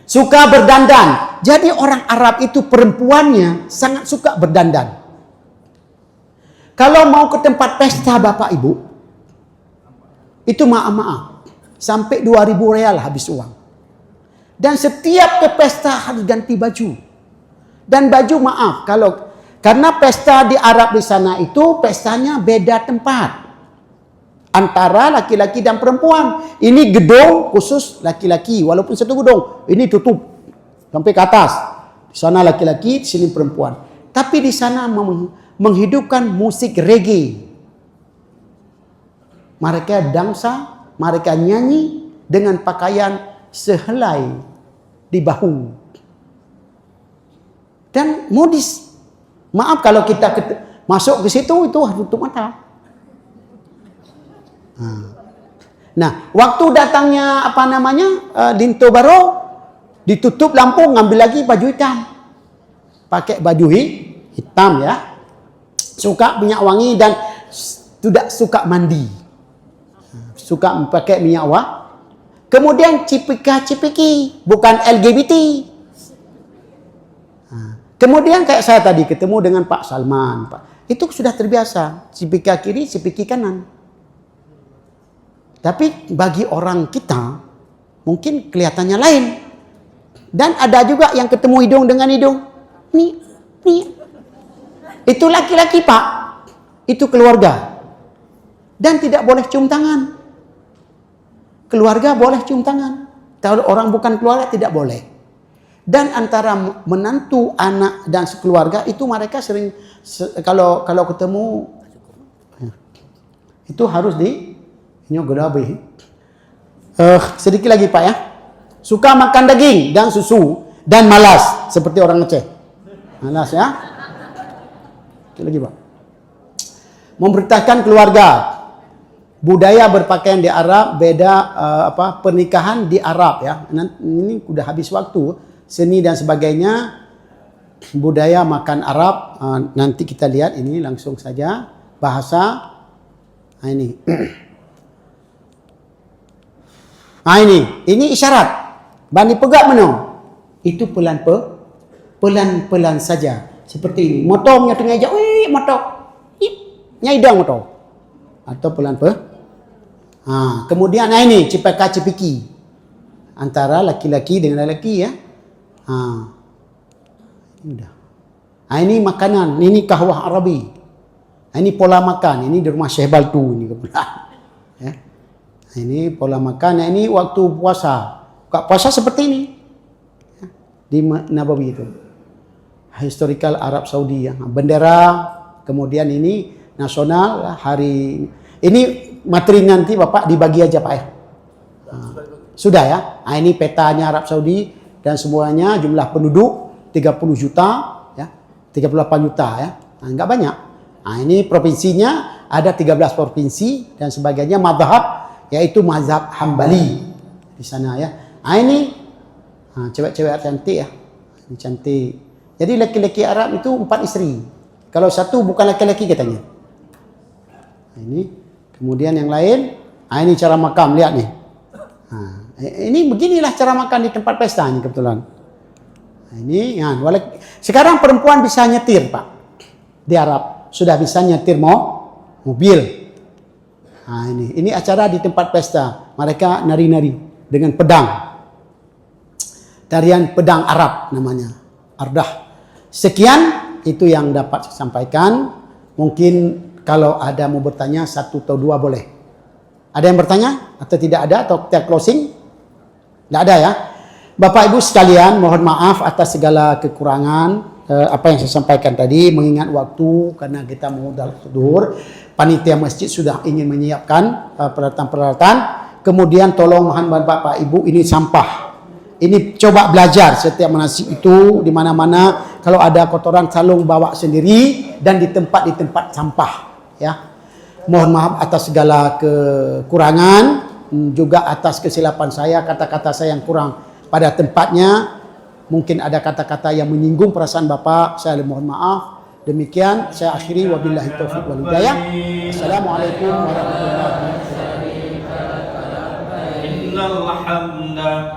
Suka berdandan. Jadi orang Arab itu perempuannya sangat suka berdandan. Kalau mau ke tempat pesta Bapak Ibu, itu maaf. Sampai 2.000 real habis uang. Dan setiap ke pesta harus ganti baju. Dan baju karena pesta di Arab di sana itu pestanya beda tempat. Antara laki-laki dan perempuan. Ini gedung khusus laki-laki. Walaupun satu gedung. Ini tutup. Sampai ke atas. Di sana laki-laki, di sini perempuan. Tapi di sana menghidupkan musik reggae. Mereka dansa. Mereka nyanyi dengan pakaian sehelai di bahu. Dan modis. Maaf kalau kita masuk ke situ itu harus tutup mata. Nah, waktu datangnya Dinto Baro, ditutup lampu, ngambil lagi baju hitam. Pakai baju hitam ya. Suka minyak wangi dan tidak suka mandi. Suka pakai minyak wangi. Kemudian cipika-cipiki, bukan LGBT. Kemudian kayak saya tadi ketemu dengan Pak Salman, Pak. Itu sudah terbiasa, cipika kiri, cipiki kanan. Tapi bagi orang kita mungkin kelihatannya lain. Dan ada juga yang ketemu hidung dengan hidung. Nih. Itu laki-laki Pak. Itu keluarga. Dan tidak boleh cium tangan. Keluarga boleh cium tangan. Kalau orang bukan keluarga tidak boleh. Dan antara menantu, anak dan sekeluarga itu mereka sering kalau ketemu itu harus sedikit lagi Pak ya. Suka makan daging dan susu dan malas seperti orang Aceh. Malas ya. Sedikit lagi Pak. Memberitakan keluarga. budaya berpakaian di Arab beda, pernikahan di Arab ya. Ini udah habis waktu, seni dan sebagainya, budaya makan Arab, nanti kita lihat ini langsung saja bahasa. Ini ini isyarat bani pegak meno itu pelan saja seperti ini. Motor punya tengah aja, motor nyaidang motor atau pelan kemudian ini cipaka cipiki antara laki-laki dengan lelaki ya. Ini udah. Ini makanan, ini kahwah Arabi. Ini pola makan, ini di rumah Syekh Baltu ini kebetulan. Ya. Ini pola makan, ini waktu puasa. Puasa seperti ini. Ya. Di Nabawi itu. Historical Arab Saudi ya. Bendera, kemudian ini nasional hari ini materi nanti Bapak dibagi aja Pak ya. Sudah ya. Ini petanya Arab Saudi dan semuanya jumlah penduduk 30 juta ya. 38 juta ya. Enggak banyak. Ini provinsinya ada 13 provinsi dan sebagainya, mazhab yaitu mazhab Hambali di sana ya. Ini cewek-cewek cantik ya. Ini cantik. Jadi laki-laki Arab itu 4 istri. Kalau satu bukan laki-laki katanya. Ini kemudian yang lain, ini cara makan, lihat nih. Ini beginilah cara makan di tempat pesta ini kebetulan. Ini sekarang perempuan bisa nyetir Pak di Arab, sudah bisa nyetir mobil. Ini acara di tempat pesta, mereka nari-nari dengan pedang, tarian pedang Arab namanya, Ardah. Sekian itu yang dapat saya sampaikan. Mungkin kalau ada mau bertanya 1 atau 2 boleh. Ada yang bertanya atau tidak ada atau kita closing? Tidak ada ya. Bapak Ibu sekalian, mohon maaf atas segala kekurangan apa yang saya sampaikan tadi, mengingat waktu karena kita mau zuhur. Panitia masjid sudah ingin menyiapkan peralatan-peralatan. Kemudian tolong mohon Bapak Ibu, ini sampah. Ini coba belajar setiap manasik itu di mana-mana kalau ada kotoran salung bawa sendiri dan di tempat sampah ya. Mohon maaf atas segala kekurangan, juga atas kesilapan saya, kata-kata saya yang kurang pada tempatnya. Mungkin ada kata-kata yang menyinggung perasaan Bapak, saya mohon maaf. Demikian saya akhiri, wabillahi taufiq wal hidayah. Assalamualaikum warahmatullahi wabarakatuh. Innal hamda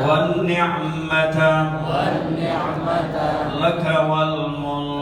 wan ni'mata laka wal mulk